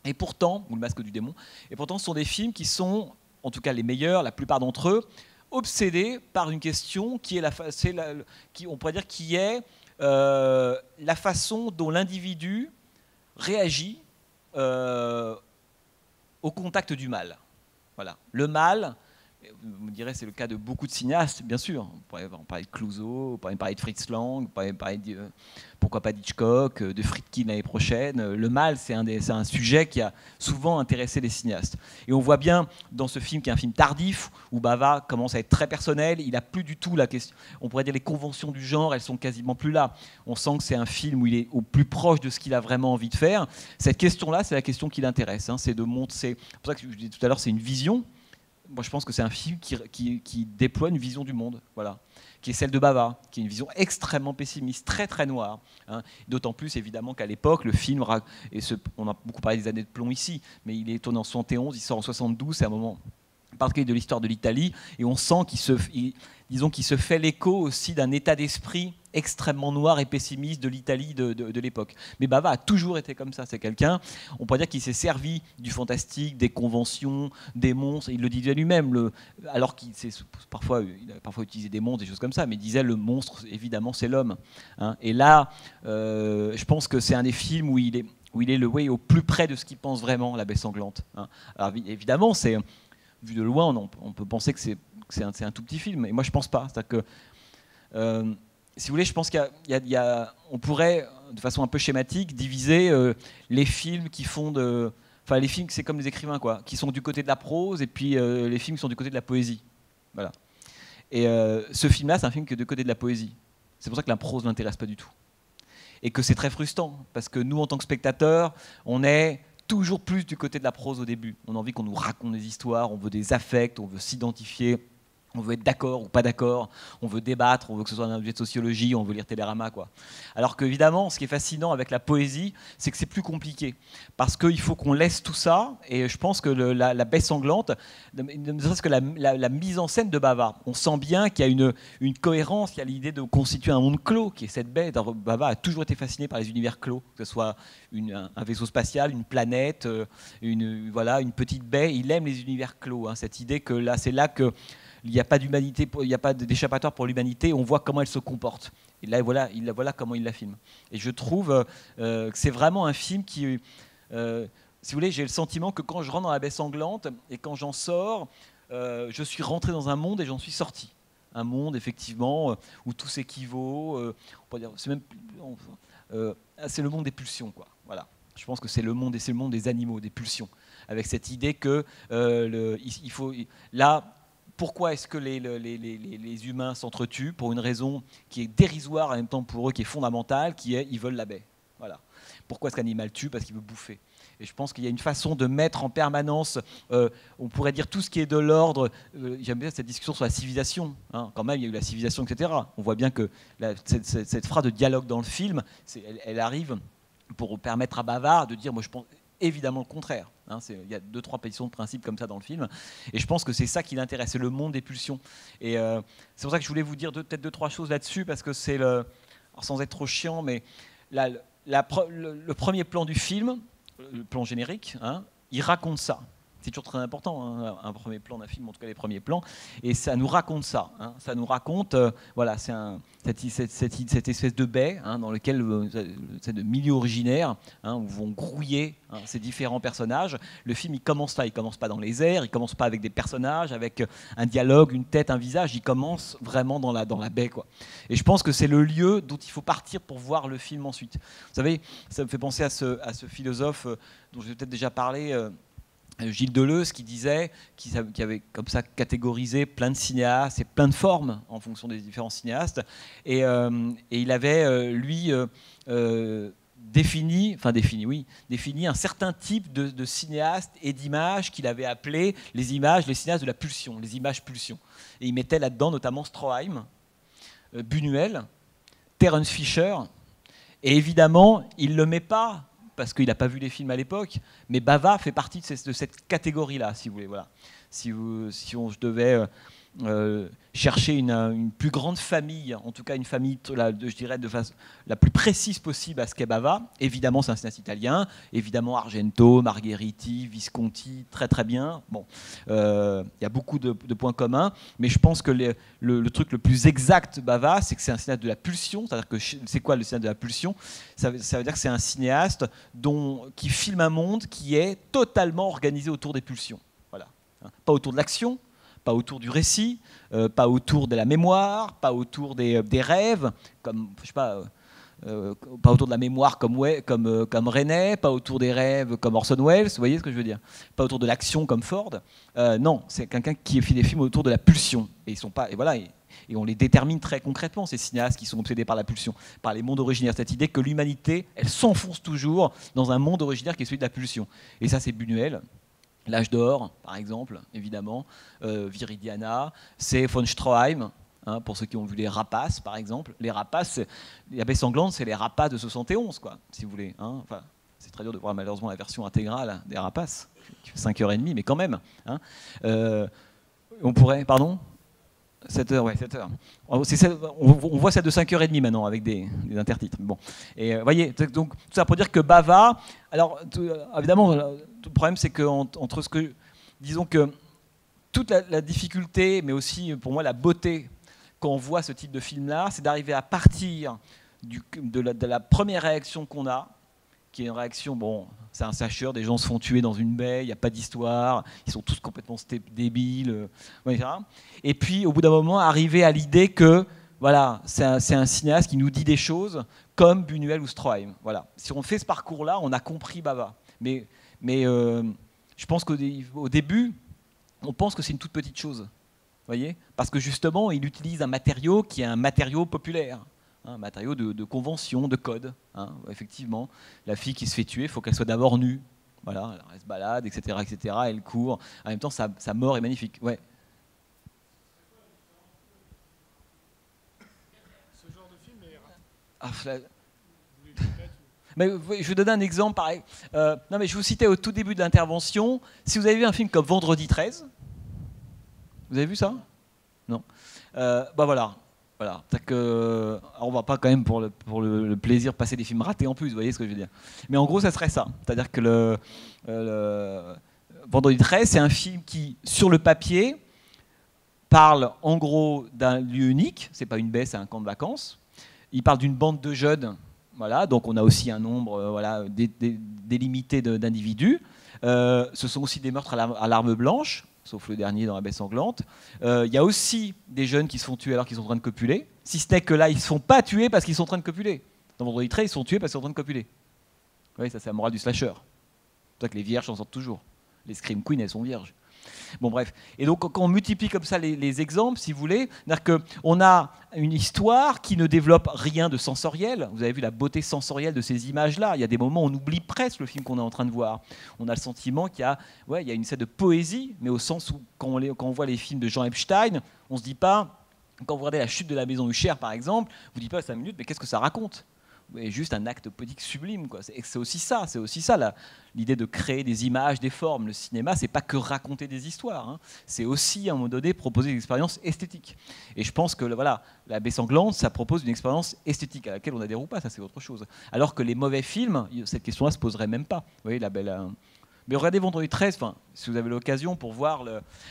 et pourtant, ou Le masque du démon, et pourtant ce sont des films qui sont, en tout cas les meilleurs, la plupart d'entre eux, obsédés par une question qui est on pourrait dire qui est la façon dont l'individu réagit au contact du mal. Voilà, le mal. Vous me direz, c'est le cas de beaucoup de cinéastes, bien sûr. On pourrait parler de Clouseau, on pourrait parler de Fritz Lang, on pourrait parler pourquoi pas d'Hitchcock, de Friedkin l'année prochaine. Le mal, c'est un sujet qui a souvent intéressé les cinéastes. Et on voit bien dans ce film, qui est un film tardif, où Bava commence à être très personnel, il n'a plus du tout la question. On pourrait dire les conventions du genre, elles sont quasiment plus là. On sent que c'est un film où il est au plus proche de ce qu'il a vraiment envie de faire. Cette question-là, c'est la question qui l'intéresse. Hein, c'est de montrer. C'est pour ça que je disais tout à l'heure, c'est une vision. Moi, je pense que c'est un film qui déploie une vision du monde, voilà, qui est celle de Bava, qui est une vision extrêmement pessimiste, très très noire. Hein. D'autant plus, évidemment, qu'à l'époque, le film, on a beaucoup parlé des années de plomb ici, mais il est tourné en 71, il sort en 72, c'est un moment particulier de l'histoire de l'Italie, et on sent qu'il se fait l'écho aussi d'un état d'esprit extrêmement noir et pessimiste de l'Italie de l'époque. Mais Bava a toujours été comme ça. C'est quelqu'un, on pourrait dire qu'il s'est servi du fantastique, des conventions, des monstres. Il le disait lui-même, alors qu'il a parfois utilisé des monstres, des choses comme ça, mais il disait le monstre, évidemment, c'est l'homme. Hein. Et là, je pense que c'est un des films où il est au plus près de ce qu'il pense vraiment, La Baie sanglante. Hein. Alors évidemment, vu de loin, on peut penser que c'est un tout petit film, et moi je pense pas. C'est-à-dire que, si vous voulez, je pense on pourrait, de façon un peu schématique, diviser les films qui font enfin les films, c'est comme les écrivains, quoi, qui sont du côté de la prose, et puis les films qui sont du côté de la poésie. Voilà. Et ce film-là, c'est un film qui est du côté de la poésie. C'est pour ça que la prose ne l'intéresse pas du tout. Et que c'est très frustrant, parce que nous, en tant que spectateurs, on est toujours plus du côté de la prose au début. On a envie qu'on nous raconte des histoires, on veut des affects, on veut s'identifier, on veut être d'accord ou pas d'accord, on veut débattre, on veut que ce soit un objet de sociologie, on veut lire Télérama, quoi. Alors qu'évidemment, ce qui est fascinant avec la poésie, c'est que c'est plus compliqué. Parce qu'il faut qu'on laisse tout ça, et je pense que la Baie sanglante, ne serait-ce que la mise en scène de Bava, on sent bien qu'il y a une cohérence, il y a l'idée de constituer un monde clos, qui est cette baie. Bava a toujours été fasciné par les univers clos, que ce soit un vaisseau spatial, une planète, une petite baie. Il aime les univers clos, hein, cette idée que là, c'est là que il n'y a pas d'humanité, il n'y a pas d'échappatoire pour l'humanité, on voit comment elle se comporte. Et là, voilà comment il la filme. Et je trouve que c'est vraiment un film qui... si vous voulez, j'ai le sentiment que quand je rentre dans La Baie sanglante, et quand j'en sors, je suis rentré dans un monde et j'en suis sorti. Un monde, effectivement, où tout s'équivaut. On peut dire, c'est le monde des pulsions, quoi. Voilà. Je pense que c'est le monde des animaux, des pulsions. Avec cette idée que il faut... Là, pourquoi est-ce que les humains s'entretuent? Pour une raison qui est dérisoire en même temps pour eux, qui est fondamentale, qui est ils veulent la baie. Voilà. Pourquoi est-ce qu'un animal tue? Parce qu'il veut bouffer. Et je pense qu'il y a une façon de mettre en permanence, on pourrait dire tout ce qui est de l'ordre, j'aime bien cette discussion sur la civilisation, hein. Quand même il y a eu la civilisation, etc. On voit bien que cette phrase de dialogue dans le film, elle arrive pour permettre à Bava de dire, moi je pense évidemment le contraire. Hein, il y a 2-3 positions de principe comme ça dans le film, et je pense que c'est ça qui l'intéresse, c'est le monde des pulsions. Et c'est pour ça que je voulais vous dire peut-être 2-3 choses là-dessus, parce que c'est alors, sans être trop chiant, mais le premier plan du film, le plan générique, hein, il raconte ça. C'est toujours très important, hein, un premier plan d'un film, en tout cas les premiers plans, et ça nous raconte ça. Hein, ça nous raconte, voilà, c'est cette espèce de baie, hein, dans lequel c'est de milieu originaire, hein, où vont grouiller, hein, ces différents personnages. Le film, il commence là, il commence pas dans les airs, il commence pas avec des personnages, avec un dialogue, une tête, un visage. Il commence vraiment dans la baie, quoi. Et je pense que c'est le lieu dont il faut partir pour voir le film ensuite. Vous savez, ça me fait penser à ce philosophe dont j'ai peut-être déjà parlé. Gilles Deleuze qui disait, qui avait comme ça catégorisé plein de cinéastes et plein de formes en fonction des différents cinéastes, et il avait défini un certain type de cinéaste et d'images qu'il avait appelé les cinéastes de la pulsion, les images pulsions. Et il mettait là-dedans notamment Stroheim, Buñuel, Terence Fisher, et évidemment il ne le met pas parce qu'il n'a pas vu les films à l'époque, mais Bava fait partie de cette catégorie-là, si vous voulez. Voilà. Si je devais chercher une plus grande famille, en tout cas une famille, je dirais, de façon la plus précise possible à ce qu'est Bava, évidemment c'est un cinéaste italien, évidemment Argento, Margheriti, Visconti, très très bien. Bon, il y a beaucoup de points communs, mais je pense que le truc le plus exact de Bava, c'est que c'est un cinéaste de la pulsion. C'est-à-dire que c'est quoi le cinéaste de la pulsion? Ça veut dire que c'est un cinéaste qui filme un monde qui est totalement organisé autour des pulsions. Voilà. Pas autour de l'action, pas autour du récit, pas autour de la mémoire, pas autour des rêves, comme, je sais pas, pas autour de la mémoire comme René, pas autour des rêves comme Orson Welles, vous voyez ce que je veux dire? Pas autour de l'action comme Ford. Non, c'est quelqu'un qui fait des films autour de la pulsion. Et ils sont pas, et voilà, et on les détermine très concrètement, ces cinéastes qui sont obsédés par la pulsion, par les mondes originaires. Cette idée que l'humanité, elle s'enfonce toujours dans un monde originaire qui est celui de la pulsion. Et ça, c'est Buñuel. L'âge d'or, par exemple, évidemment, Viridiana, c'est von Stroheim, hein, pour ceux qui ont vu les Rapaces, par exemple. Les Rapaces, la baie sanglante, c'est les Rapaces de 71, quoi, si vous voulez. Hein. Enfin, c'est très dur de voir malheureusement la version intégrale des Rapaces, qui fait 5h30, mais quand même. Hein. On pourrait, pardon 7h, ouais, 7h. On voit celle de 5h30 maintenant avec des intertitres. Bon. Et voyez, donc tout ça pour dire que Bava, alors évidemment, tout le problème c'est que entre ce que, disons que toute la difficulté, mais aussi pour moi la beauté quand on voit ce type de film-là, c'est d'arriver à partir de la première réaction qu'on a, qui est une réaction, bon, c'est un sacheur, des gens se font tuer dans une baie, il n'y a pas d'histoire, ils sont tous complètement débiles, etc. Et puis, au bout d'un moment, arriver à l'idée que, voilà, c'est un cinéaste qui nous dit des choses comme Buñuel ou Stroheim. Voilà. Si on fait ce parcours-là, on a compris Bava. Mais je pense qu'au début, on pense que c'est une toute petite chose, voyez, parce que justement, il utilise un matériau qui est un matériau populaire. Un matériau de convention, de code. Hein, effectivement, la fille qui se fait tuer, il faut qu'elle soit d'abord nue. Voilà, elle se balade, etc., etc. Elle court. En même temps, sa mort est magnifique. Ouais. Ce genre de film est... Mais je vais donner un exemple pareil. Non, mais je vous citais au tout début de l'intervention. Si vous avez vu un film comme Vendredi 13, vous avez vu ça? Non. Bah voilà. Voilà, alors on va pas quand même pour le plaisir passer des films ratés en plus, vous voyez ce que je veux dire. Mais en gros, ça serait ça. C'est-à-dire que le Vendredi 13, c'est un film qui, sur le papier, parle en gros d'un lieu unique. C'est pas une baie, c'est un camp de vacances. Il parle d'une bande de jeunes. Voilà, donc on a aussi un nombre délimité d'individus. Ce sont aussi des meurtres à l'arme blanche, sauf le dernier dans la baie sanglante. Il y a aussi des jeunes qui se font tuer alors qu'ils sont en train de copuler, si ce n'est que là, ils ne se font pas tuer parce qu'ils sont en train de copuler. Dans Vendredi 13, ils se sont tués parce qu'ils sont en train de copuler. Oui, ça c'est la morale du slasher. C'est pour ça que les vierges s'en sortent toujours. Les Scream Queens, elles sont vierges. Bon, bref. Et donc, quand on multiplie comme ça les exemples, si vous voulez, c'est-à-dire qu'on a une histoire qui ne développe rien de sensoriel. Vous avez vu la beauté sensorielle de ces images-là. Il y a des moments où on oublie presque le film qu'on est en train de voir. On a le sentiment qu'il y a, il y a une scène de poésie, mais au sens où, quand on voit les films de Jean Epstein, on ne se dit pas, quand vous regardez La chute de la maison Usher, par exemple, vous ne dites pas 5 minutes, mais qu'est-ce que ça raconte ? Et juste un acte poétique sublime, quoi. C'est aussi ça l'idée de créer des images, des formes. Le cinéma, c'est pas que raconter des histoires, hein. C'est aussi à un moment donné proposer une expérience esthétique. Et je pense que voilà, La Baie sanglante, ça propose une expérience esthétique à laquelle on adhère ou pas, ça c'est autre chose. Alors que les mauvais films, cette question-là se poserait même pas. Vous voyez, mais regardez Vendredi 13, si vous avez l'occasion pour voir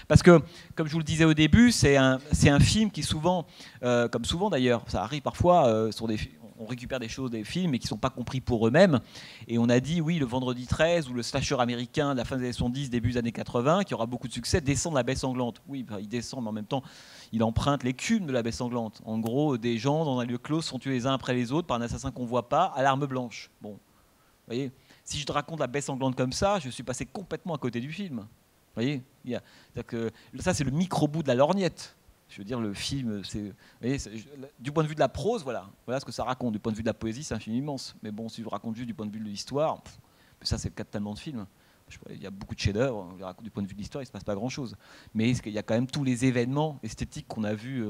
parce que, comme je vous le disais au début, c'est un film qui souvent, comme souvent d'ailleurs, ça arrive parfois sur on récupère des choses des films mais qui ne sont pas compris pour eux-mêmes. Et on a dit, oui, le Vendredi 13 ou le slasher américain de la fin des années 70, début des années 80, qui aura beaucoup de succès, descend de La Baie sanglante. Oui, il descend, mais en même temps, il emprunte l'écume de La Baie sanglante. En gros, des gens dans un lieu clos sont tués les uns après les autres par un assassin qu'on ne voit pas à l'arme blanche. Bon, vous voyez, si je te raconte La Baie sanglante comme ça, je suis passé complètement à côté du film. Vous voyez, ça, c'est le micro-bout de la lorgnette. Je veux dire, le film, du point de vue de la prose, voilà ce que ça raconte. Du point de vue de la poésie, c'est un film immense. Mais bon, si je raconte juste du point de vue de l'histoire, ça, c'est le cas de tellement de films. Il y a beaucoup de chefs-d'œuvre. Du point de vue de l'histoire, il ne se passe pas grand-chose. Mais il y a quand même tous les événements esthétiques qu'on a vus,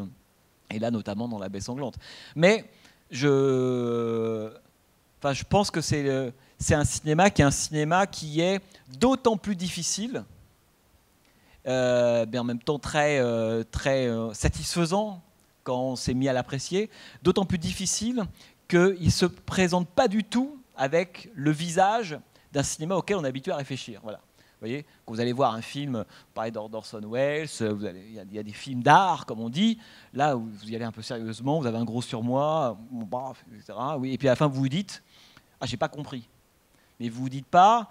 et là, notamment dans La Baie sanglante. Mais je pense que c'est un cinéma qui est d'autant plus difficile, mais en même temps très satisfaisant quand on s'est mis à l'apprécier, d'autant plus difficile qu'il ne se présente pas du tout avec le visage d'un cinéma auquel on est habitué à réfléchir. Voilà. Vous voyez, quand vous allez voir un film, pareil d'Orson Welles, il y a des films d'art, comme on dit, là vous y allez un peu sérieusement, vous avez un gros surmoi, etc. Oui, et puis à la fin vous vous dites, ah, j'ai pas compris. Mais vous vous dites pas,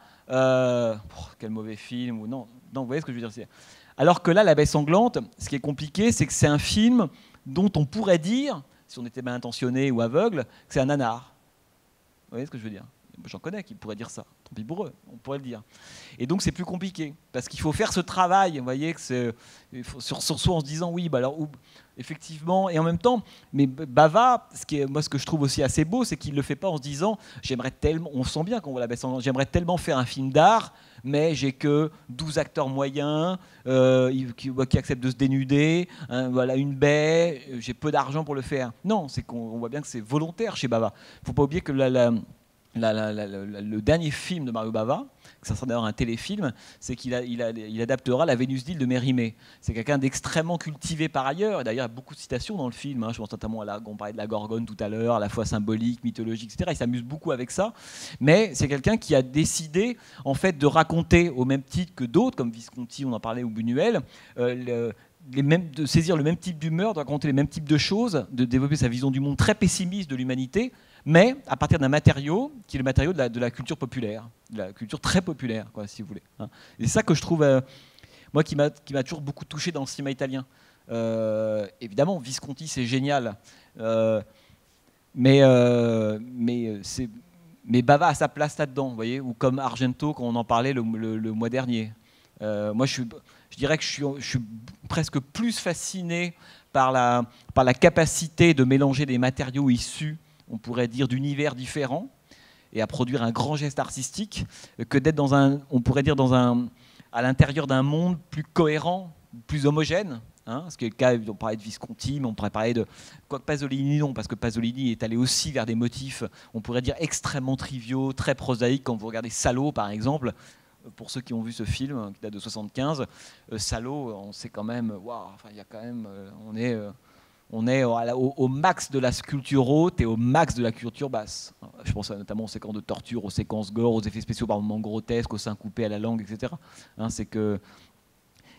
quel mauvais film, ou non, vous voyez ce que je veux dire. Alors que là, La Baie sanglante, ce qui est compliqué, c'est que c'est un film dont on pourrait dire, si on était mal intentionné ou aveugle, que c'est un nanar. Vous voyez ce que je veux dire ? J'en connais qui pourraient dire ça. Tant pis pour eux, on pourrait le dire. Et donc c'est plus compliqué, parce qu'il faut faire ce travail, vous voyez, sur soi en se disant, oui, alors, effectivement, et en même temps, mais Bava, ce que je trouve aussi assez beau, c'est qu'il ne le fait pas en se disant, j'aimerais tellement, on sent bien qu'on voit La Baie sanglante, j'aimerais tellement faire un film d'art, mais j'ai que 12 acteurs moyens qui acceptent de se dénuder, voilà, une baie, j'ai peu d'argent pour le faire. Non, c'est qu'on voit bien que c'est volontaire chez Bava. Il ne faut pas oublier que le dernier film de Mario Bava, ça sera d'ailleurs un téléfilm, c'est qu'il adaptera La Vénus d'Île de Mérimée. C'est quelqu'un d'extrêmement cultivé par ailleurs, et d'ailleurs il y a beaucoup de citations dans le film, je pense notamment on parlait de la Gorgone tout à l'heure, à la fois symbolique, mythologique, etc. Il s'amuse beaucoup avec ça, mais c'est quelqu'un qui a décidé en fait de raconter au même titre que d'autres, comme Visconti, on en parlait, ou Buñuel, de saisir le même type d'humeur, de raconter les mêmes types de choses, de développer sa vision du monde très pessimiste de l'humanité, mais à partir d'un matériau qui est le matériau de la culture populaire, de la culture très populaire, quoi, si vous voulez. Et c'est ça que je trouve, moi, qui m'a toujours beaucoup touché dans le cinéma italien. Évidemment, Visconti, c'est génial, mais Bava a sa place là-dedans, vous voyez, ou comme Argento, quand on en parlait le mois dernier. Moi, je dirais que je suis presque plus fasciné par la capacité de mélanger des matériaux issus, on pourrait dire, d'univers différents, et à produire un grand geste artistique, que d'être à l'intérieur d'un monde plus cohérent, plus homogène. Ce qui est le cas, on parlait de Visconti, mais on pourrait parler de... Quoique Pasolini, non, parce que Pasolini est allé aussi vers des motifs, on pourrait dire, extrêmement triviaux, très prosaïques, quand vous regardez Salo, par exemple. Pour ceux qui ont vu ce film, qui date de 75, Salo, on sait quand même, il y a quand même, on est au max de la sculpture haute et au max de la culture basse. Je pense notamment aux séquences de torture, aux séquences gore, aux effets spéciaux par moments grotesques, aux seins coupés à la langue, etc. C'est que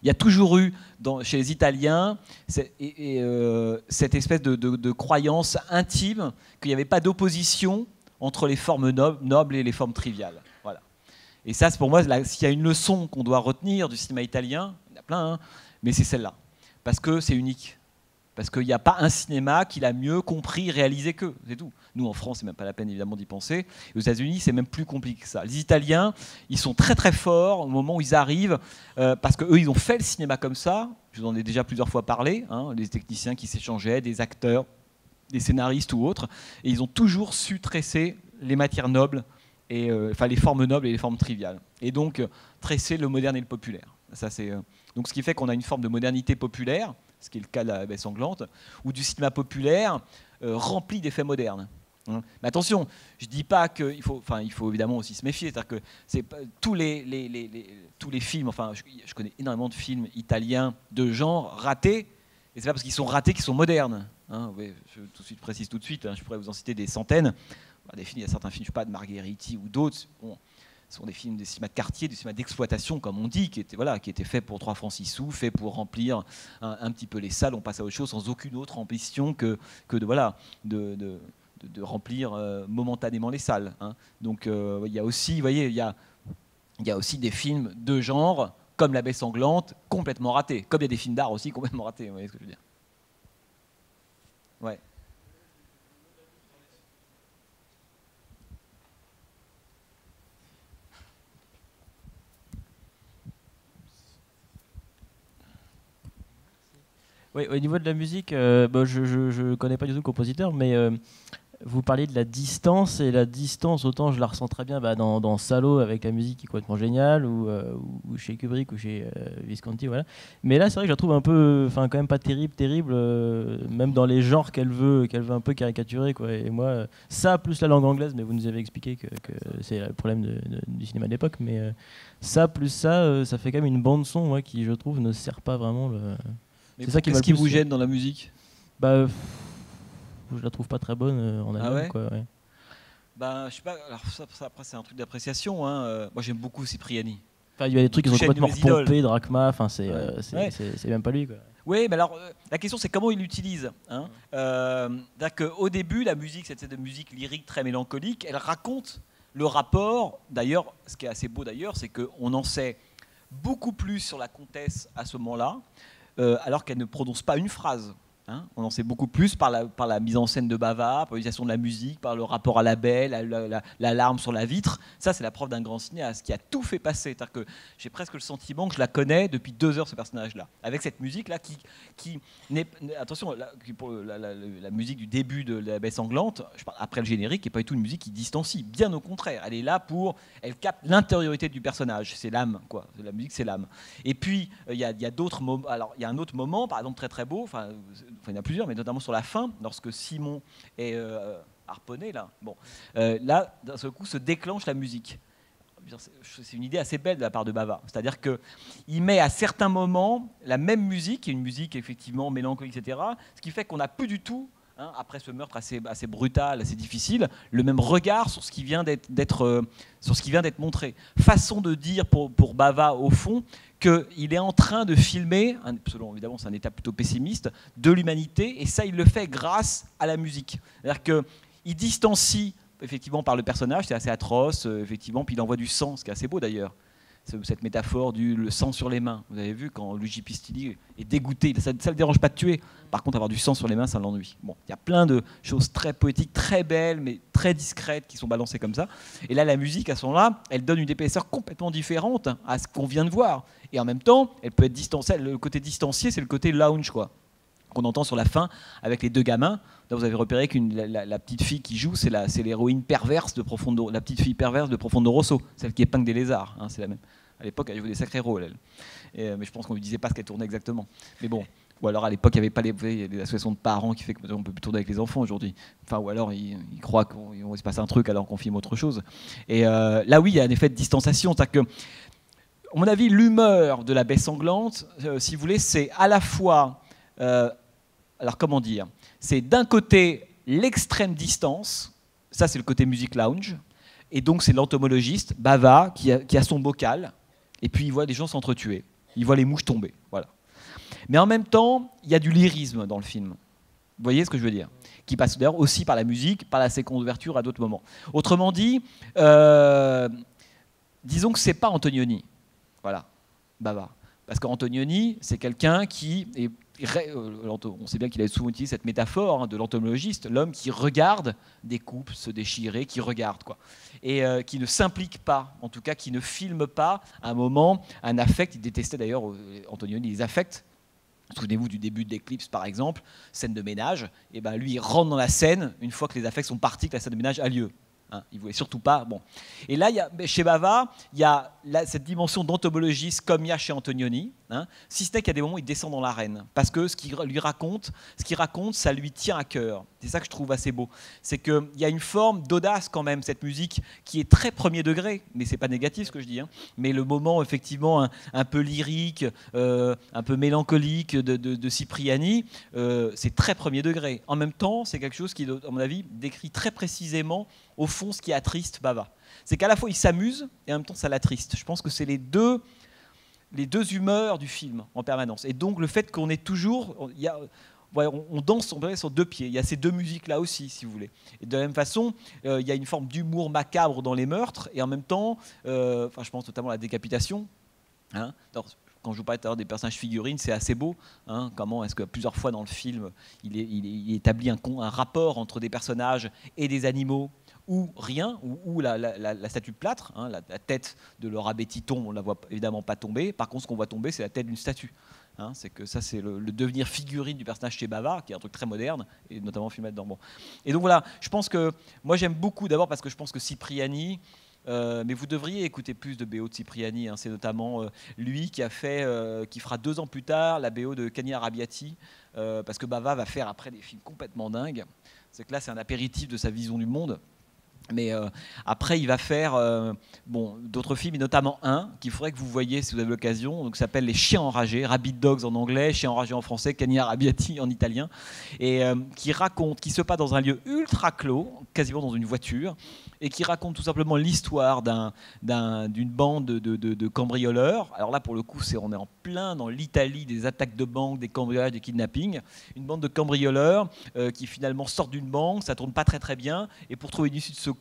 il y a toujours eu chez les Italiens cette espèce de croyance intime qu'il n'y avait pas d'opposition entre les formes nobles et les formes triviales. Voilà. Et ça, c'est pour moi, s'il y a une leçon qu'on doit retenir du cinéma italien, il y en a plein, mais c'est celle-là. Parce que c'est unique. Parce qu'il n'y a pas un cinéma qui l'a mieux compris, réalisé qu'eux, c'est tout. Nous, en France, c'est même pas la peine, évidemment, d'y penser. Et aux États-Unis, c'est même plus compliqué que ça. Les Italiens, ils sont très très forts au moment où ils arrivent, parce qu'eux, ils ont fait le cinéma comme ça. Je vous en ai déjà plusieurs fois parlé, hein, les techniciens qui s'échangeaient, des acteurs, des scénaristes ou autres. Et ils ont toujours su tresser les matières nobles, enfin les formes nobles et les formes triviales. Et donc, tresser le moderne et le populaire. Ça, donc, ce qui fait qu'on a une forme de modernité populaire, ce qui est le cas de La Baie sanglante, ou du cinéma populaire rempli d'effets modernes. Mais attention, je ne dis pas qu'il faut, il faut évidemment aussi se méfier, c'est-à-dire que c'est tous les films, enfin je connais énormément de films italiens de genre ratés, et c'est pas parce qu'ils sont ratés qu'ils sont modernes. Hein, oui, je précise tout de suite, hein, je pourrais vous en citer des centaines. Des films, il y a certains films, je ne sais pas, de Margheriti ou d'autres. Bon, ce sont des films de cinéma de quartier, du cinéma d'exploitation, comme on dit, qui étaient faits pour 3 francs 6 sous, faits pour remplir un petit peu les salles. On passe à autre chose sans aucune autre ambition que de remplir momentanément les salles. Hein. Donc il y a aussi, vous voyez, il y a aussi des films de genre, comme La Baie sanglante, complètement ratés. Comme il y a des films d'art aussi complètement ratés, vous voyez ce que je veux dire. Ouais. Oui, au niveau de la musique, je ne connais pas du tout le compositeur, mais vous parliez de la distance, et la distance, autant je la ressens très bien dans Salo avec la musique qui est complètement géniale, ou chez Kubrick ou chez Visconti, voilà. Mais là, c'est vrai que je la trouve un peu, quand même pas terrible, même dans les genres qu'elle veut un peu caricaturer, quoi. Et moi, ça plus la langue anglaise, mais vous nous avez expliqué que c'est le problème du cinéma de l'époque, mais ça plus ça fait quand même une bande son, moi, qui je trouve ne sert pas vraiment le. C'est ça qui vous gêne dans la musique? Je la trouve pas très bonne en allemand. Ah ouais, quoi, ouais. Je sais pas. Alors ça après c'est un truc d'appréciation. Hein. Moi j'aime beaucoup Cipriani. Il y a des trucs qui sont complètement repompés, Drachma. Enfin c'est même pas lui, quoi. Oui, mais alors la question c'est comment il l'utilise. Hein. Au début la musique, cette musique lyrique très mélancolique, elle raconte le rapport. D'ailleurs, ce qui est assez beau d'ailleurs, c'est qu'on en sait beaucoup plus sur la comtesse à ce moment-là. Alors qu'elle ne prononce pas une phrase. Hein. On en sait beaucoup plus par la mise en scène de Bava, par l'utilisation de la musique, par le rapport à la baie, la larme sur la vitre. Ça, c'est la preuve d'un grand cinéaste qui a tout fait passer. C'est-à-dire que j'ai presque le sentiment que je la connais depuis 2 heures, ce personnage-là. Avec cette musique-là qui n'est... Attention, pour la musique du début de La Baie sanglante, je parle après le générique, qui n'est pas du tout une musique qui distancie. Bien au contraire, elle est là elle capte l'intériorité du personnage. C'est l'âme, quoi. La musique, c'est l'âme. Et puis, il y a d'autres moments... Alors, il y a un autre moment, par exemple, très très beau, il y en a plusieurs, mais notamment sur la fin, lorsque Simon est harponné, là, là, d'un seul coup, se déclenche la musique. C'est une idée assez belle de la part de Bava. C'est-à-dire qu'il met à certains moments la même musique, qui est une musique effectivement mélancolique, etc., ce qui fait qu'on n'a plus du tout, après ce meurtre assez brutal, assez difficile, le même regard sur ce qui vient d'être montré. Façon de dire pour Bava, au fond, qu'il est en train de filmer, selon évidemment c'est un état plutôt pessimiste, de l'humanité, et ça il le fait grâce à la musique. C'est-à-dire qu'il distancie effectivement par le personnage, c'est assez atroce, effectivement, puis il envoie du sang, ce qui est assez beau d'ailleurs. Cette métaphore le sang sur les mains. Vous avez vu quand Luigi Pistilli est dégoûté, ça ne le dérange pas de tuer. Par contre, avoir du sang sur les mains, ça l'ennuie. Bon, il y a plein de choses très poétiques, très belles, mais très discrètes qui sont balancées comme ça. Et là, la musique, à ce moment-là, elle donne une épaisseur complètement différente à ce qu'on vient de voir. Et en même temps, elle peut être distanciée. Le côté distancié, c'est le côté lounge, quoi, qu'on entend sur la fin avec les 2 gamins. Là, vous avez repéré que la petite fille qui joue, c'est l'héroïne perverse de Profondo, la petite fille perverse de Profondo Rosso, celle qui épingle des lézards. Hein, c'est la même. À l'époque, elle jouait des sacrés rôles, elle. Mais je pense qu'on ne lui disait pas ce qu'elle tournait exactement. Mais bon, ou alors à l'époque, il n'y avait pas les associations de parents qui fait qu'on ne peut plus tourner avec les enfants aujourd'hui. Enfin, ou alors ils croient qu'il se passe un truc alors qu'on filme autre chose. Et là, oui, il y a un effet de distanciation. C'est-à-dire que, à mon avis, l'humeur de La Baie sanglante, si vous voulez, c'est à la fois... alors comment dire, c'est d'un côté l'extrême distance, ça c'est le côté musique lounge, et donc c'est l'entomologiste, Bava, qui a son bocal, et puis il voit des gens s'entretuer, il voit les mouches tomber, voilà. Mais en même temps, il y a du lyrisme dans le film, vous voyez ce que je veux dire, qui passe d'ailleurs aussi par la musique, par la séquence d'ouverture à d'autres moments. Autrement dit, disons que c'est pas Antonioni, voilà, Bava. Parce qu'Antonioni, c'est quelqu'un qui est on sait bien qu'il a souvent utilisé cette métaphore de l'entomologiste, l'homme qui regarde des couples se déchirer, qui regarde, quoi. Et qui ne s'implique pas, en tout cas qui ne filme pas un moment, un affect. Il détestait d'ailleurs, Antonioni, les affects. Souvenez-vous du début de l'Éclipse, par exemple, scène de ménage, et ben lui, il rentre dans la scène une fois que les affects sont partis, que la scène de ménage a lieu. Hein, il ne voulait surtout pas. Bon. Et là, chez Bava, il y a cette dimension d'entomologiste comme il y a chez Antonioni, hein, si ce n'est qu'à des moments où il descend dans l'arène. Parce que ce qu'il raconte, ça lui tient à cœur. C'est ça que je trouve assez beau. C'est qu'il y a une forme d'audace quand même, cette musique qui est très premier degré, mais ce n'est pas négatif ce que je dis. Hein, mais le moment effectivement un peu lyrique, un peu mélancolique de Cipriani, c'est très premier degré. En même temps, c'est quelque chose qui, à mon avis, décrit très précisément au fond ce qui attriste Bava. C'est qu'à la fois il s'amuse et en même temps ça l'attriste. Je pense que c'est les deux humeurs du film en permanence. Et donc le fait qu'on est toujours... on danse sur deux pieds. Il y a ces deux musiques-là aussi, si vous voulez. Et de la même façon, il y a une forme d'humour macabre dans les meurtres, et en même temps, je pense notamment à la décapitation. Hein. Alors, quand je vous parlais tout à l'heure des personnages figurines, c'est assez beau. Hein, comment est-ce que plusieurs fois dans le film, il établit un rapport entre des personnages et des animaux, ou rien, ou la statue de plâtre, hein, la tête de Laura Betty tombe, on ne la voit évidemment pas tomber. Par contre, ce qu'on voit tomber, c'est la tête d'une statue. Hein, c'est que ça, c'est le devenir figurine du personnage chez Bava, qui est un truc très moderne, et notamment filmé dedans. Bon. Et donc voilà, je pense que moi j'aime beaucoup, d'abord parce que je pense que Cipriani, mais vous devriez écouter plus de BO de Cipriani, hein, c'est notamment lui qui fera 2 ans plus tard la BO de Cani Arrabbiati, parce que Bava va faire après des films complètement dingues. C'est que là, c'est un apéritif de sa vision du monde. Mais après, il va faire d'autres films, et notamment un qu'il faudrait que vous voyiez si vous avez l'occasion, qui s'appelle Les Chiens Enragés, Rabid Dogs en anglais, Chiens Enragés en français, Cani Arrabbiati en italien, et qui se passe dans un lieu ultra clos, quasiment dans une voiture, et qui raconte tout simplement l'histoire d'une bande de cambrioleurs. Alors là, pour le coup, on est en plein dans l'Italie des attaques de banque, des cambriolages, des kidnappings. Une bande de cambrioleurs qui finalement sortent d'une banque, ça tourne pas très très bien, et pour trouver une issue de secours,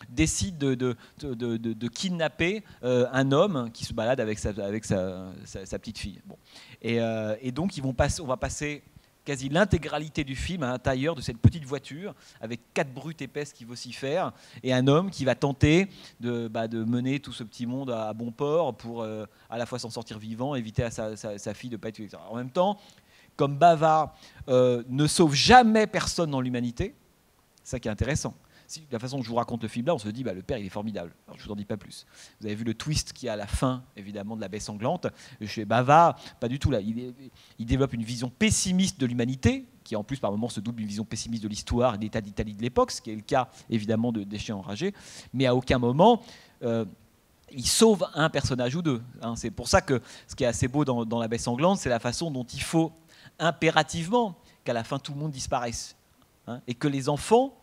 décide de kidnapper un homme qui se balade avec sa petite fille. Bon. Et donc on va passer quasi l'intégralité du film à l'intérieur de cette petite voiture avec 4 brutes épaisses qui vocifèrent et un homme qui va tenter de mener tout ce petit monde à bon port pour à la fois s'en sortir vivant, éviter à sa fille de ne pas être tuée. En même temps, comme Bava ne sauve jamais personne dans l'humanité, c'est ça qui est intéressant. La façon dont je vous raconte le film là, on se dit le père il est formidable. Alors, je vous en dis pas plus. Vous avez vu le twist qu'il y a à la fin, évidemment, de La Baie sanglante. Chez Bava, pas du tout là. Il développe une vision pessimiste de l'humanité, qui en plus par moments se double d'une vision pessimiste de l'histoire et de l'état d'Italie de l'époque, ce qui est le cas évidemment des Chiens Enragés. Mais à aucun moment il sauve un personnage ou deux. Hein. C'est pour ça que ce qui est assez beau dans La Baie sanglante, c'est la façon dont il faut impérativement qu'à la fin tout le monde disparaisse, hein, et que les enfants,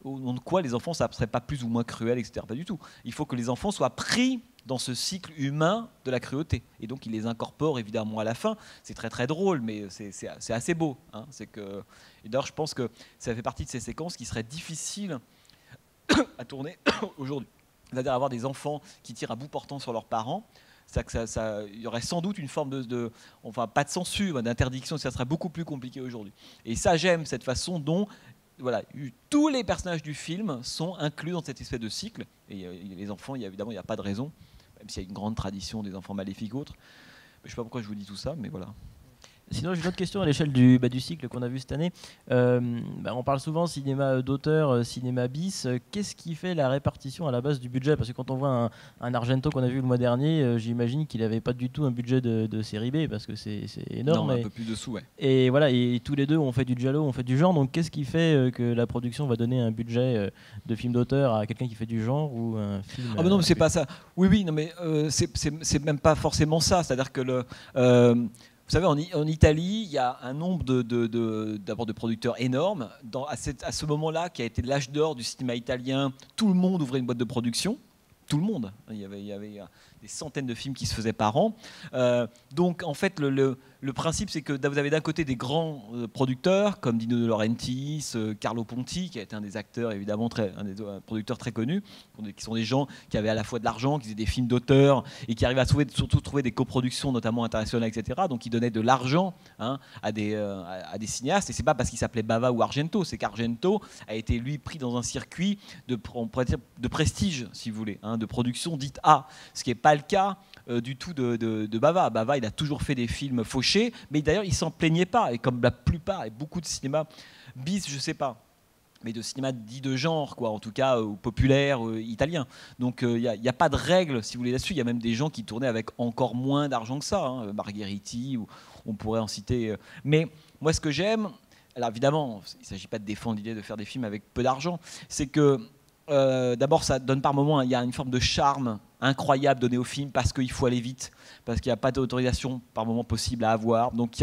au nom de quoi les enfants, ça ne serait pas plus ou moins cruel, etc. Pas du tout. Il faut que les enfants soient pris dans ce cycle humain de la cruauté. Et donc, il les incorpore évidemment à la fin. C'est très très drôle, mais c'est assez beau. Hein. Et d'ailleurs, je pense que ça fait partie de ces séquences qui seraient difficiles à tourner aujourd'hui. C'est-à-dire avoir des enfants qui tirent à bout portant sur leurs parents. Il y aurait sans doute une forme enfin pas de censure, d'interdiction, ça serait beaucoup plus compliqué aujourd'hui. Et ça, j'aime cette façon dont tous les personnages du film sont inclus dans cette espèce de cycle. Et les enfants, évidemment, il n'y a pas de raison, même s'il y a une grande tradition des enfants maléfiques autres. Je ne sais pas pourquoi je vous dis tout ça, mais voilà. Sinon, j'ai une autre question à l'échelle du cycle qu'on a vu cette année. On parle souvent cinéma d'auteur, cinéma bis. Qu'est-ce qui fait la répartition à la base du budget ? Parce que quand on voit un Argento qu'on a vu le mois dernier, j'imagine qu'il n'avait pas du tout un budget de série B, parce que c'est énorme. Non, un peu plus dessous, ouais. Et voilà, et tous les deux, on fait du giallo, on fait du genre. Donc, qu'est-ce qui fait que la production va donner un budget de film d'auteur à quelqu'un qui fait du genre ou un film mais non, mais c'est pas ça. Oui, non, mais c'est même pas forcément ça. C'est-à-dire que vous savez, en Italie, il y a un nombre d'abord de producteurs énormes. À ce moment-là, qui a été l'âge d'or du cinéma italien, tout le monde ouvrait une boîte de production. Tout le monde. Il y avait des centaines de films qui se faisaient par an. Donc en fait, le principe, c'est que vous avez d'un côté des grands producteurs comme Dino De Laurentiis, Carlo Ponti, qui a été un des acteurs, évidemment, un des producteurs très connus, qui sont des gens qui avaient à la fois de l'argent, qui faisaient des films d'auteur et qui arrivaient à surtout trouver des coproductions, notamment internationales, etc. Donc ils donnaient de l'argent à des cinéastes. Et c'est pas parce qu'il s'appelait Bava ou Argento, c'est qu'Argento a été lui pris dans un circuit on pourrait dire, de prestige, si vous voulez, de production dite A, ce qui n'est pas le cas du tout de Bava. Bava, il a toujours fait des films fauchés, mais d'ailleurs, il s'en plaignait pas. Et comme la plupart, et beaucoup de cinéma bis, je sais pas, mais de cinéma dit de genre, quoi, en tout cas populaire, italien. Donc il n'y a pas de règle, si vous voulez, là-dessus. Il y a même des gens qui tournaient avec encore moins d'argent que ça, Margheriti, ou on pourrait en citer. Mais moi, ce que j'aime, alors évidemment, il ne s'agit pas de défendre l'idée de faire des films avec peu d'argent, c'est que d'abord, ça donne par moments, il y a une forme de charme incroyable donné au film parce qu'il faut aller vite, parce qu'il n'y a pas d'autorisation par moment possible à avoir. Donc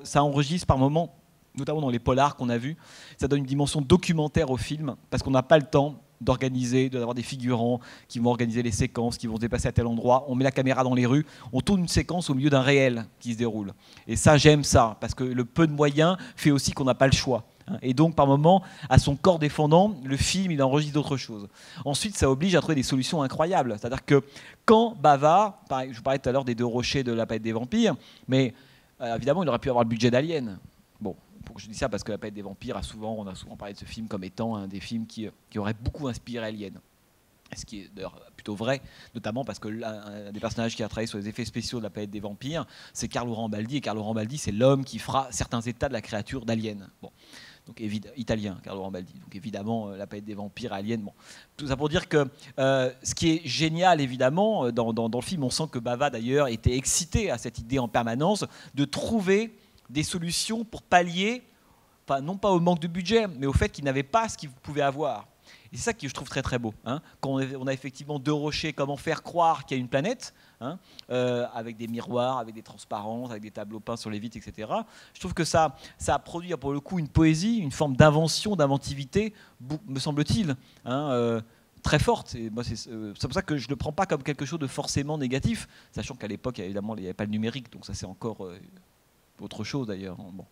ça enregistre par moments, notamment dans les polars qu'on a vus, ça donne une dimension documentaire au film parce qu'on n'a pas le temps d'organiser, d'avoir des figurants qui vont organiser les séquences, qui vont se déplacer à tel endroit. On met la caméra dans les rues, on tourne une séquence au milieu d'un réel qui se déroule. Et ça, j'aime ça, parce que le peu de moyens fait aussi qu'on n'a pas le choix. Et donc, par moment, à son corps défendant, le film, il enregistre d'autres choses. Ensuite, ça oblige à trouver des solutions incroyables. C'est-à-dire que quand Bava, je vous parlais tout à l'heure des 2 rochers de La Palette des Vampires, mais évidemment, il aurait pu avoir le budget d'Alien. Bon, je dis ça parce que La Palette des Vampires, on a souvent parlé de ce film comme étant un des films qui aurait beaucoup inspiré Alien. Ce qui est d'ailleurs plutôt vrai, notamment parce que l'un des personnages qui a travaillé sur les effets spéciaux de La Palette des Vampires, c'est Carlo Rambaldi, et Carlo Rambaldi, c'est l'homme qui fera certains états de la créature d'Alien. Bon. Donc italien, Carlo Rambaldi. Donc évidemment, La Palette des Vampires, Alien. Bon. Tout ça pour dire que ce qui est génial, évidemment, dans le film, on sent que Bava, d'ailleurs, était excité à cette idée en permanence de trouver des solutions pour pallier, non pas au manque de budget, mais au fait qu'il n'avait pas ce qu'il pouvait avoir. Et c'est ça que je trouve très très beau. Quand on a effectivement 2 rochers, comment faire croire qu'il y a une planète, avec des miroirs, avec des transparences, avec des tableaux peints sur les vitres, etc. Je trouve que ça a produit pour le coup une poésie, une forme d'invention, d'inventivité, me semble-t-il, très forte. Et moi, c'est pour ça que je ne le prends pas comme quelque chose de forcément négatif, sachant qu'à l'époque, évidemment, il n'y avait pas le numérique, donc ça c'est encore autre chose d'ailleurs. Bon.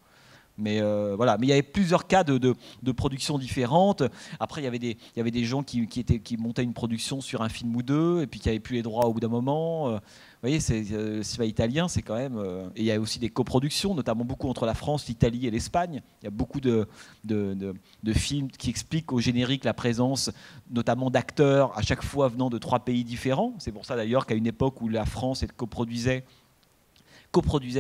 Mais voilà, mais il y avait plusieurs cas de production différentes. Après, il y avait des gens qui montaient une production sur un film ou deux, et puis qui n'avaient plus les droits au bout d'un moment. Vous voyez, le cinéma italien, c'est quand même. Et il y a aussi des coproductions, notamment beaucoup entre la France, l'Italie et l'Espagne. Il y a beaucoup de films qui expliquent au générique la présence, notamment d'acteurs, à chaque fois venant de 3 pays différents. C'est pour ça d'ailleurs qu'à une époque où la France coproduisait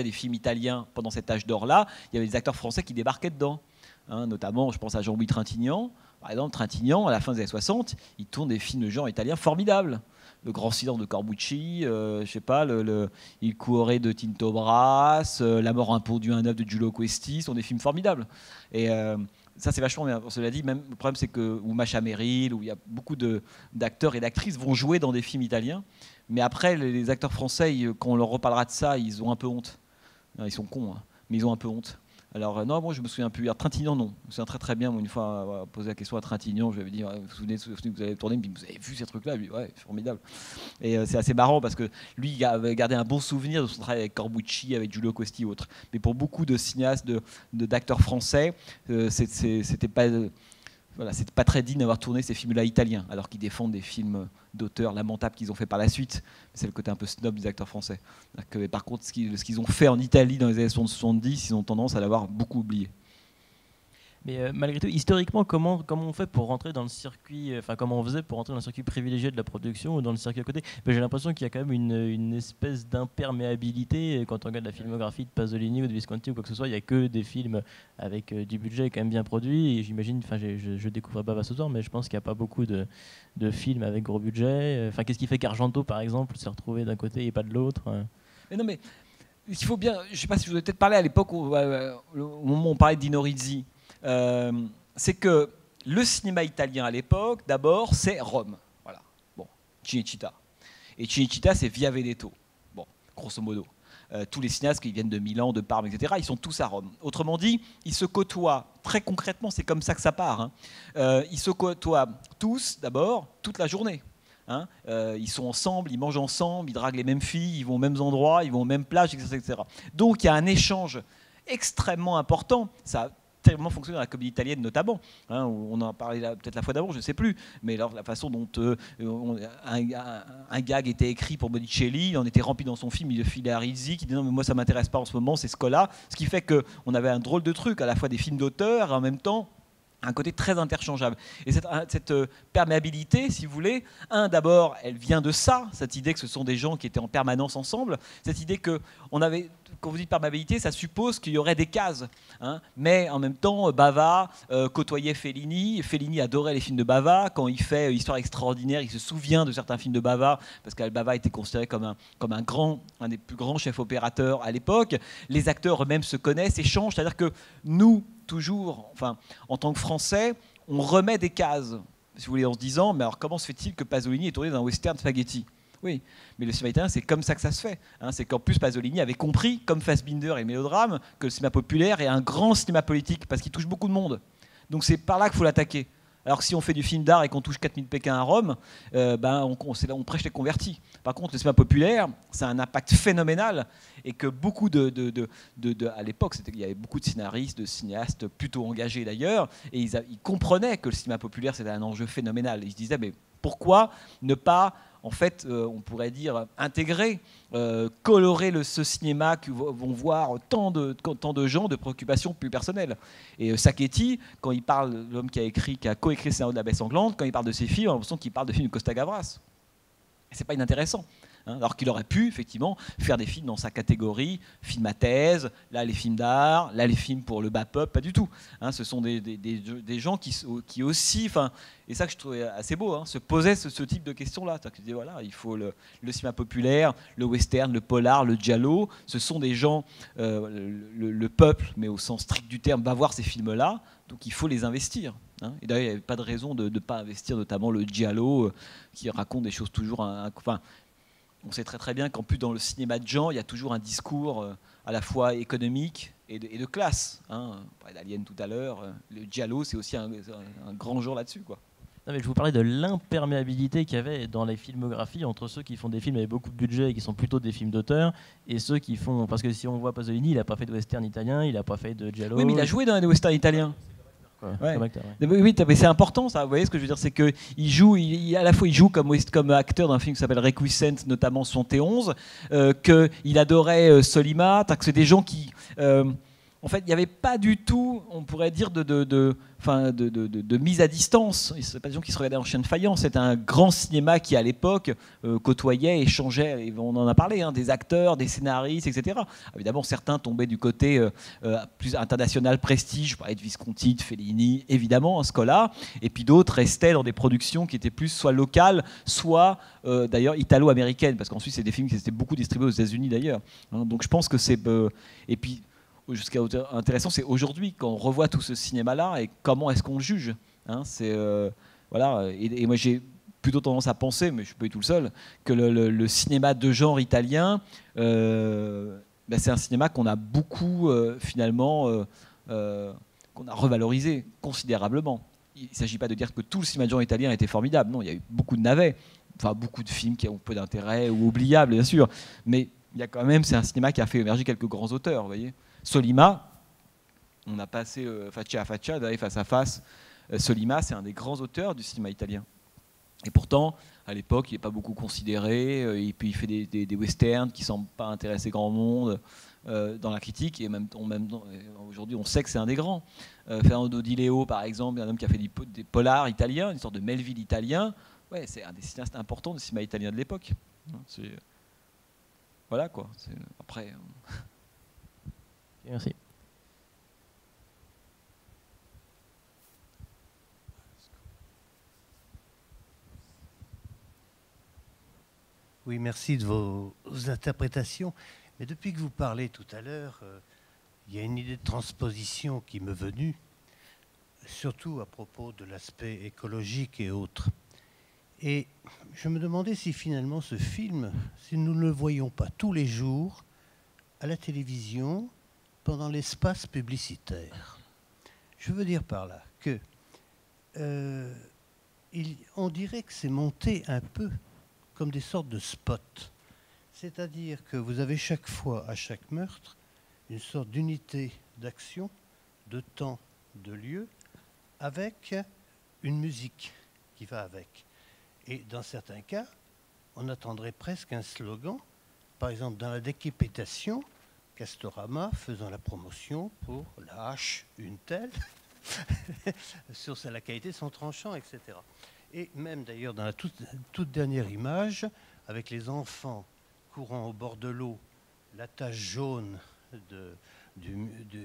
des films italiens pendant cet âge d'or-là, il y avait des acteurs français qui débarquaient dedans. Notamment, je pense à Jean-Louis Trintignant. Par exemple, Trintignant, à la fin des années 60, il tourne des films de genre italiens formidables. Le Grand Silence de Corbucci, je sais pas, Il Cuore de Tinto Brass, La Mort impondue, un œuvre de Giulio Questi, sont des films formidables. Et ça, c'est vachement bien. Cela dit, même le problème, c'est que ou Masha Merrill, où il y a beaucoup d'acteurs et d'actrices vont jouer dans des films italiens. Mais après, les acteurs français, quand on leur reparlera de ça, ils ont un peu honte. Ils sont cons, mais ils ont un peu honte. Alors, non, moi, je me souviens plus. Trintignant, non. Je me souviens très très bien. Moi, une fois, poser la question à Trintignant, je lui avais dit, vous vous souvenez que vous avez tourné, mais vous avez vu ces trucs-là? Lui, ouais, formidable. Et c'est assez marrant parce que lui, il avait gardé un bon souvenir de son travail avec Corbucci, avec Giulio Questi et autres. Mais pour beaucoup de cinéastes, d'acteurs français, c'était pas... Voilà, c'est pas très digne d'avoir tourné ces films-là italiens, alors qu'ils défendent des films d'auteurs lamentables qu'ils ont fait par la suite. C'est le côté un peu snob des acteurs français. Par contre, ce qu'ils ont fait en Italie dans les années 70, ils ont tendance à l'avoir beaucoup oublié. Mais malgré tout, historiquement, comment on fait pour rentrer dans le circuit, comment on faisait pour rentrer dans le circuit privilégié de la production ou dans le circuit à côté? J'ai l'impression qu'il y a quand même une espèce d'imperméabilité. Quand on regarde la filmographie de Pasolini ou de Visconti ou quoi que ce soit, il n'y a que des films avec du budget quand même bien produit. Et j'imagine, je découvre Bava ce soir, mais je pense qu'il n'y a pas beaucoup de films avec gros budget. Qu'est-ce qui fait qu'Argento, par exemple, s'est retrouvé d'un côté et pas de l'autre? Mais non, mais il faut bien. Je ne sais pas si je vous ai peut-être parlé à l'époque au moment où on parlait de Dino Risi. C'est que le cinéma italien à l'époque, d'abord, c'est Rome. Voilà. Bon, Cinecittà. Et Cinecittà, c'est Via Veneto. Bon, grosso modo. Tous les cinéastes qui viennent de Milan, de Parme, etc., ils sont tous à Rome. Autrement dit, ils se côtoient très concrètement, c'est comme ça que ça part. Ils se côtoient tous, d'abord, toute la journée. Hein, ils sont ensemble, ils mangent ensemble, ils draguent les mêmes filles, ils vont aux mêmes endroits, ils vont aux mêmes plages, etc., etc. Donc il y a un échange extrêmement important. Ça a tellement fonctionné dans la comédie italienne notamment, hein, où on en parlait peut-être la fois d'avant, je ne sais plus, mais alors, la façon dont un gag était écrit pour Botticelli, il en était rempli dans son film, il le filait à Rizzi, qui dit non mais moi ça m'intéresse pas en ce moment, c'est Scola, ce qui fait qu'on avait un drôle de truc, à la fois des films d'auteur et en même temps un côté très interchangeable. Et cette perméabilité, si vous voulez, d'abord, elle vient de ça, cette idée que ce sont des gens qui étaient en permanence ensemble, cette idée que on avait, quand vous dites perméabilité, ça suppose qu'il y aurait des cases. Hein, mais en même temps, Bava côtoyait Fellini. Fellini adorait les films de Bava. Quand il fait Histoire extraordinaire, il se souvient de certains films de Bava, parce que Bava était considéré comme un des plus grands chefs opérateurs à l'époque. Les acteurs eux-mêmes se connaissent, échangent, c'est-à-dire que nous, toujours, enfin, en tant que Français, on remet des cases, si vous voulez, en se disant, mais alors comment se fait-il que Pasolini est tourné dans un western spaghetti ? Oui, mais le cinéma italien, c'est comme ça que ça se fait. Hein, c'est qu'en plus, Pasolini avait compris, comme Fassbinder et le mélodrame, que le cinéma populaire est un grand cinéma politique, parce qu'il touche beaucoup de monde. Donc c'est par là qu'il faut l'attaquer. Alors que si on fait du film d'art et qu'on touche 4000 Pékins à Rome, on prêche les convertis. Par contre, le cinéma populaire, ça a un impact phénoménal, et que beaucoup à l'époque, il y avait beaucoup de scénaristes, de cinéastes plutôt engagés d'ailleurs, et ils comprenaient que le cinéma populaire, c'était un enjeu phénoménal. Ils se disaient, mais pourquoi ne pas, en fait, on pourrait dire, intégrer, colorer ce cinéma que vont voir tant de gens de préoccupations plus personnelles. Et Sacchetti, quand il parle, l'homme qui a coécrit le scénario de La Baie sanglante, quand il parle de ses films, on a l'impression qu'il parle de films de Costa Gavras. Et c'est pas inintéressant. Hein, alors qu'il aurait pu, effectivement, faire des films dans sa catégorie, film à thèse, là les films d'art, là les films pour le bas peuple, pas du tout. Hein, ce sont des gens qui aussi, enfin, et ça que je trouvais assez beau, hein, se posaient ce type de questions-là. C'est-à-dire qu'ils disaient, voilà, il faut le cinéma populaire, le western, le polar, le giallo. Ce sont des gens, le peuple, mais au sens strict du terme, va voir ces films-là, donc il faut les investir. Hein. Et d'ailleurs, il n'y avait pas de raison de ne pas investir, notamment le giallo, qui raconte des choses toujours... Enfin, on sait très très bien qu'en plus dans le cinéma de genre, il y a toujours un discours à la fois économique et de classe. Hein. On parlait d'Alien tout à l'heure. Le giallo, c'est aussi un grand genre là-dessus, quoi. Non, mais je vous parlais de l'imperméabilité qu'il y avait dans les filmographies entre ceux qui font des films avec beaucoup de budget et qui sont plutôt des films d'auteur, et ceux qui font... Parce que si on voit Pasolini, il n'a pas fait de western italien, il n'a pas fait de giallo... Oui, mais il a joué dans des westerns italiens. Ouais. Acteur, ouais. Oui, mais c'est important ça. Vous voyez ce que je veux dire, c'est que à la fois il joue comme acteur d'un film qui s'appelle Requiescent, notamment 71, qu'il adorait Solima. Que c'est des gens qui, en fait, il n'y avait pas du tout, on pourrait dire, de mise à distance. C'est pas des gens qui se regardaient en chien de faïence. C'était un grand cinéma qui, à l'époque, côtoyait, échangeait, et on en a parlé, hein, des acteurs, des scénaristes, etc. Évidemment, certains tombaient du côté plus international, prestige, je parlais de Visconti, de Fellini, évidemment, Scola, et puis d'autres restaient dans des productions qui étaient plus soit locales, soit d'ailleurs italo-américaines, parce qu'ensuite, c'est des films qui étaient beaucoup distribués aux États-Unis d'ailleurs. Hein, donc je pense que c'est... et puis, jusqu'à intéressant, c'est aujourd'hui quand on revoit tout ce cinéma-là et comment est-ce qu'on le juge. Hein, c'est voilà. Et moi j'ai plutôt tendance à penser, mais je suis pas du tout le seul, que le cinéma de genre italien, c'est un cinéma qu'on a beaucoup finalement qu'on a revalorisé considérablement. Il ne s'agit pas de dire que tout le cinéma de genre italien était formidable. Non, il y a eu beaucoup de navets, enfin beaucoup de films qui ont peu d'intérêt ou oubliables bien sûr, mais il y a quand même, c'est un cinéma qui a fait émerger quelques grands auteurs, vous voyez. Solima, on a passé Faccia a Faccia, face à face. Solima, c'est un des grands auteurs du cinéma italien. Et pourtant, à l'époque, il n'est pas beaucoup considéré. Et puis, il fait des westerns qui ne semblent pas intéresser grand monde dans la critique. Et même aujourd'hui, on sait que c'est un des grands. Fernando Di Leo, par exemple, un homme qui a fait des polars italiens, une sorte de Melville italien. Ouais, c'est un des cinéastes importants du cinéma italien de l'époque. Voilà quoi. Après. Merci. Oui, merci de vos interprétations. Mais depuis que vous parlez tout à l'heure, il y a une idée de transposition qui m'est venue, surtout à propos de l'aspect écologique et autres. Et je me demandais si finalement ce film, si nous ne le voyons pas tous les jours à la télévision, pendant l'espace publicitaire. Je veux dire par là que on dirait que c'est monté un peu comme des sortes de spots. C'est-à-dire que vous avez chaque fois, à chaque meurtre, une sorte d'unité d'action, de temps, de lieu, avec une musique qui va avec. Et dans certains cas, on attendrait presque un slogan. Par exemple, dans la décapitation, Castorama faisant la promotion pour la hache, une telle, sur la qualité de son tranchant, etc. Et même d'ailleurs dans la toute dernière image, avec les enfants courant au bord de l'eau, la tache jaune de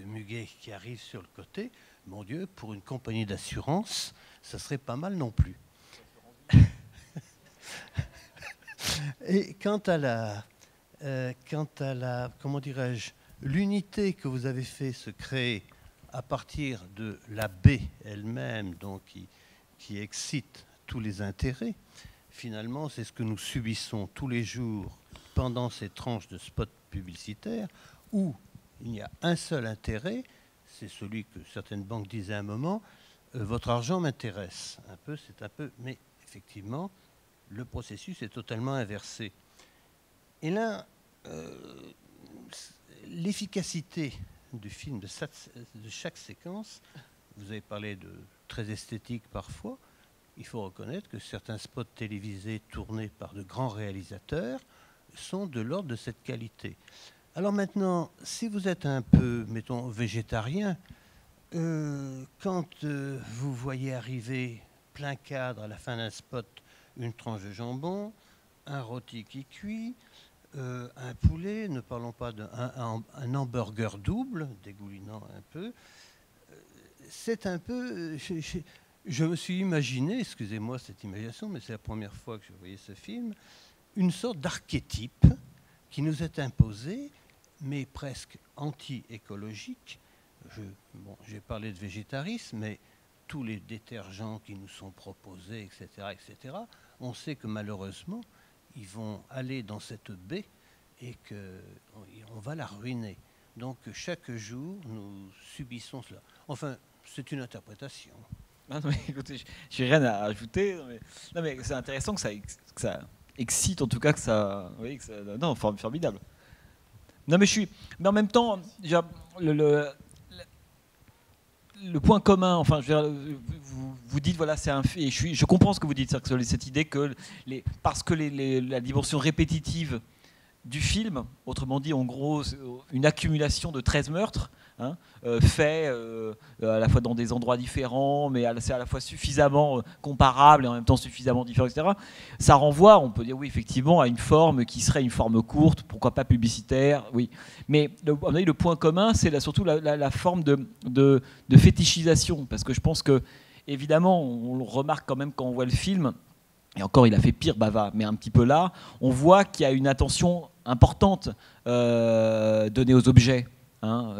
muguet qui arrive sur le côté, mon Dieu, pour une compagnie d'assurance, ça serait pas mal non plus. Et quant à la comment dirais-je, l'unité que vous avez fait se créer à partir de la baie elle-même, donc qui excite tous les intérêts, finalement, c'est ce que nous subissons tous les jours pendant ces tranches de spots publicitaires où il n'y a un seul intérêt, c'est celui que certaines banques disaient à un moment, votre argent m'intéresse. C'est un peu, mais effectivement, le processus est totalement inversé. Et là, l'efficacité du film, de chaque séquence, vous avez parlé de très esthétique parfois, il faut reconnaître que certains spots télévisés tournés par de grands réalisateurs sont de l'ordre de cette qualité. Alors maintenant, si vous êtes un peu, mettons, végétarien, quand vous voyez arriver plein cadre à la fin d'un spot une tranche de jambon, un rôti qui cuit, un poulet, ne parlons pas d'un hamburger double, dégoulinant un peu, c'est un peu... Je me suis imaginé, excusez-moi cette imagination, mais c'est la première fois que je voyais ce film, une sorte d'archétype qui nous est imposé, mais presque anti-écologique. J'ai parlé de végétarisme, mais tous les détergents qui nous sont proposés, etc., on sait que malheureusement, ils vont aller dans cette baie et qu'on va la ruiner. Donc chaque jour, nous subissons cela. Enfin, c'est une interprétation. Ah non, mais écoutez, j'ai rien à ajouter. Non, mais c'est intéressant que ça excite, en tout cas que ça. Oui, que ça non, formidable. Non, mais mais en même temps, déjà, le point commun, enfin, je veux dire, vous dites, voilà, c'est un fait. Et je comprends ce que vous dites, c'est-à-dire que cette idée que parce que la dimension répétitive du film, autrement dit, en gros, une accumulation de 13 meurtres, hein, faits à la fois dans des endroits différents, mais c'est à la fois suffisamment comparable et en même temps suffisamment différent, etc. Ça renvoie, on peut dire, oui, effectivement, à une forme qui serait une forme courte, pourquoi pas publicitaire, oui. Mais à mon avis, le point commun, c'est surtout la forme de fétichisation, parce que je pense que, évidemment, on le remarque quand même quand on voit le film. Et encore, il a fait pire, Bava, mais un petit peu là, on voit qu'il y a une attention importante donnée aux objets. Hein,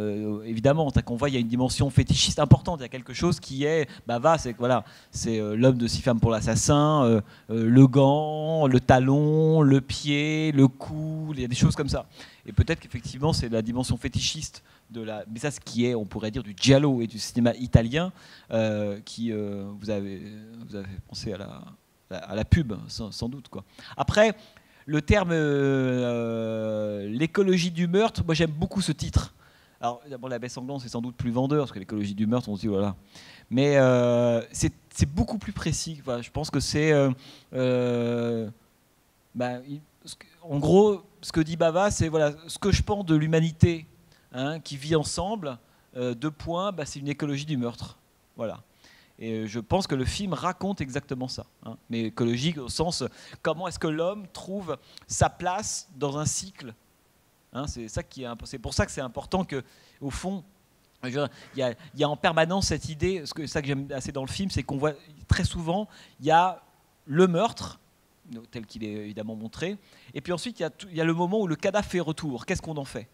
évidemment, qu'on voit, il y a une dimension fétichiste importante. Il y a quelque chose qui est Bava, c'est voilà, c'est l'homme de 6 femmes pour l'assassin, le gant, le talon, le pied, le cou, il y a des choses comme ça. Et peut-être qu'effectivement, c'est la dimension fétichiste mais ça, ce qui est, on pourrait dire, du giallo et du cinéma italien, qui vous avez pensé à la pub, sans doute, quoi. Après, le terme l'écologie du meurtre, moi j'aime beaucoup ce titre. Alors d'abord, la baie sanglante, c'est sans doute plus vendeur, parce que l'écologie du meurtre, on se dit voilà. Mais c'est beaucoup plus précis. Enfin, je pense que c'est en gros, ce que dit Bava, c'est voilà, ce que je pense de l'humanité, hein, qui vit ensemble. Deux points, c'est une écologie du meurtre. Voilà. Et je pense que le film raconte exactement ça, hein. Mais écologique au sens, comment est-ce que l'homme trouve sa place dans un cycle, hein, c'est pour ça que c'est important que, au fond, il y a en permanence cette idée, ça que j'aime assez dans le film, c'est qu'on voit très souvent, il y a le meurtre, tel qu'il est évidemment montré, et puis ensuite il y a le moment où le cadavre fait retour. Qu'est-ce qu'on en fait?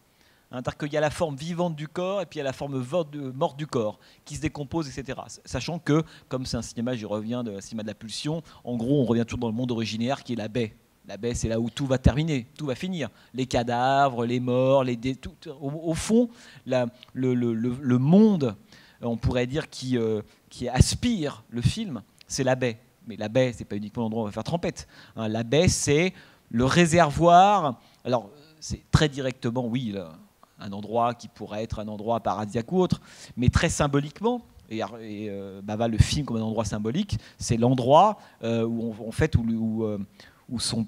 C'est-à-dire qu'il y a la forme vivante du corps et puis il y a la forme morte du corps qui se décompose, etc. Sachant que, comme c'est un cinéma, j'y reviens, de cinéma de la pulsion, en gros, on revient toujours dans le monde originaire qui est la baie. La baie, c'est là où tout va terminer, tout va finir. Les cadavres, les morts, au fond, le monde, on pourrait dire, qui aspire le film, c'est la baie. mais la baie, c'est pas uniquement l'endroit où on va faire trempette. Hein. La baie, c'est le réservoir. Alors, c'est très directement, oui, là, un endroit qui pourrait être un endroit paradisiaque ou autre, mais très symboliquement. Bava le filme comme un endroit symbolique, c'est l'endroit où sont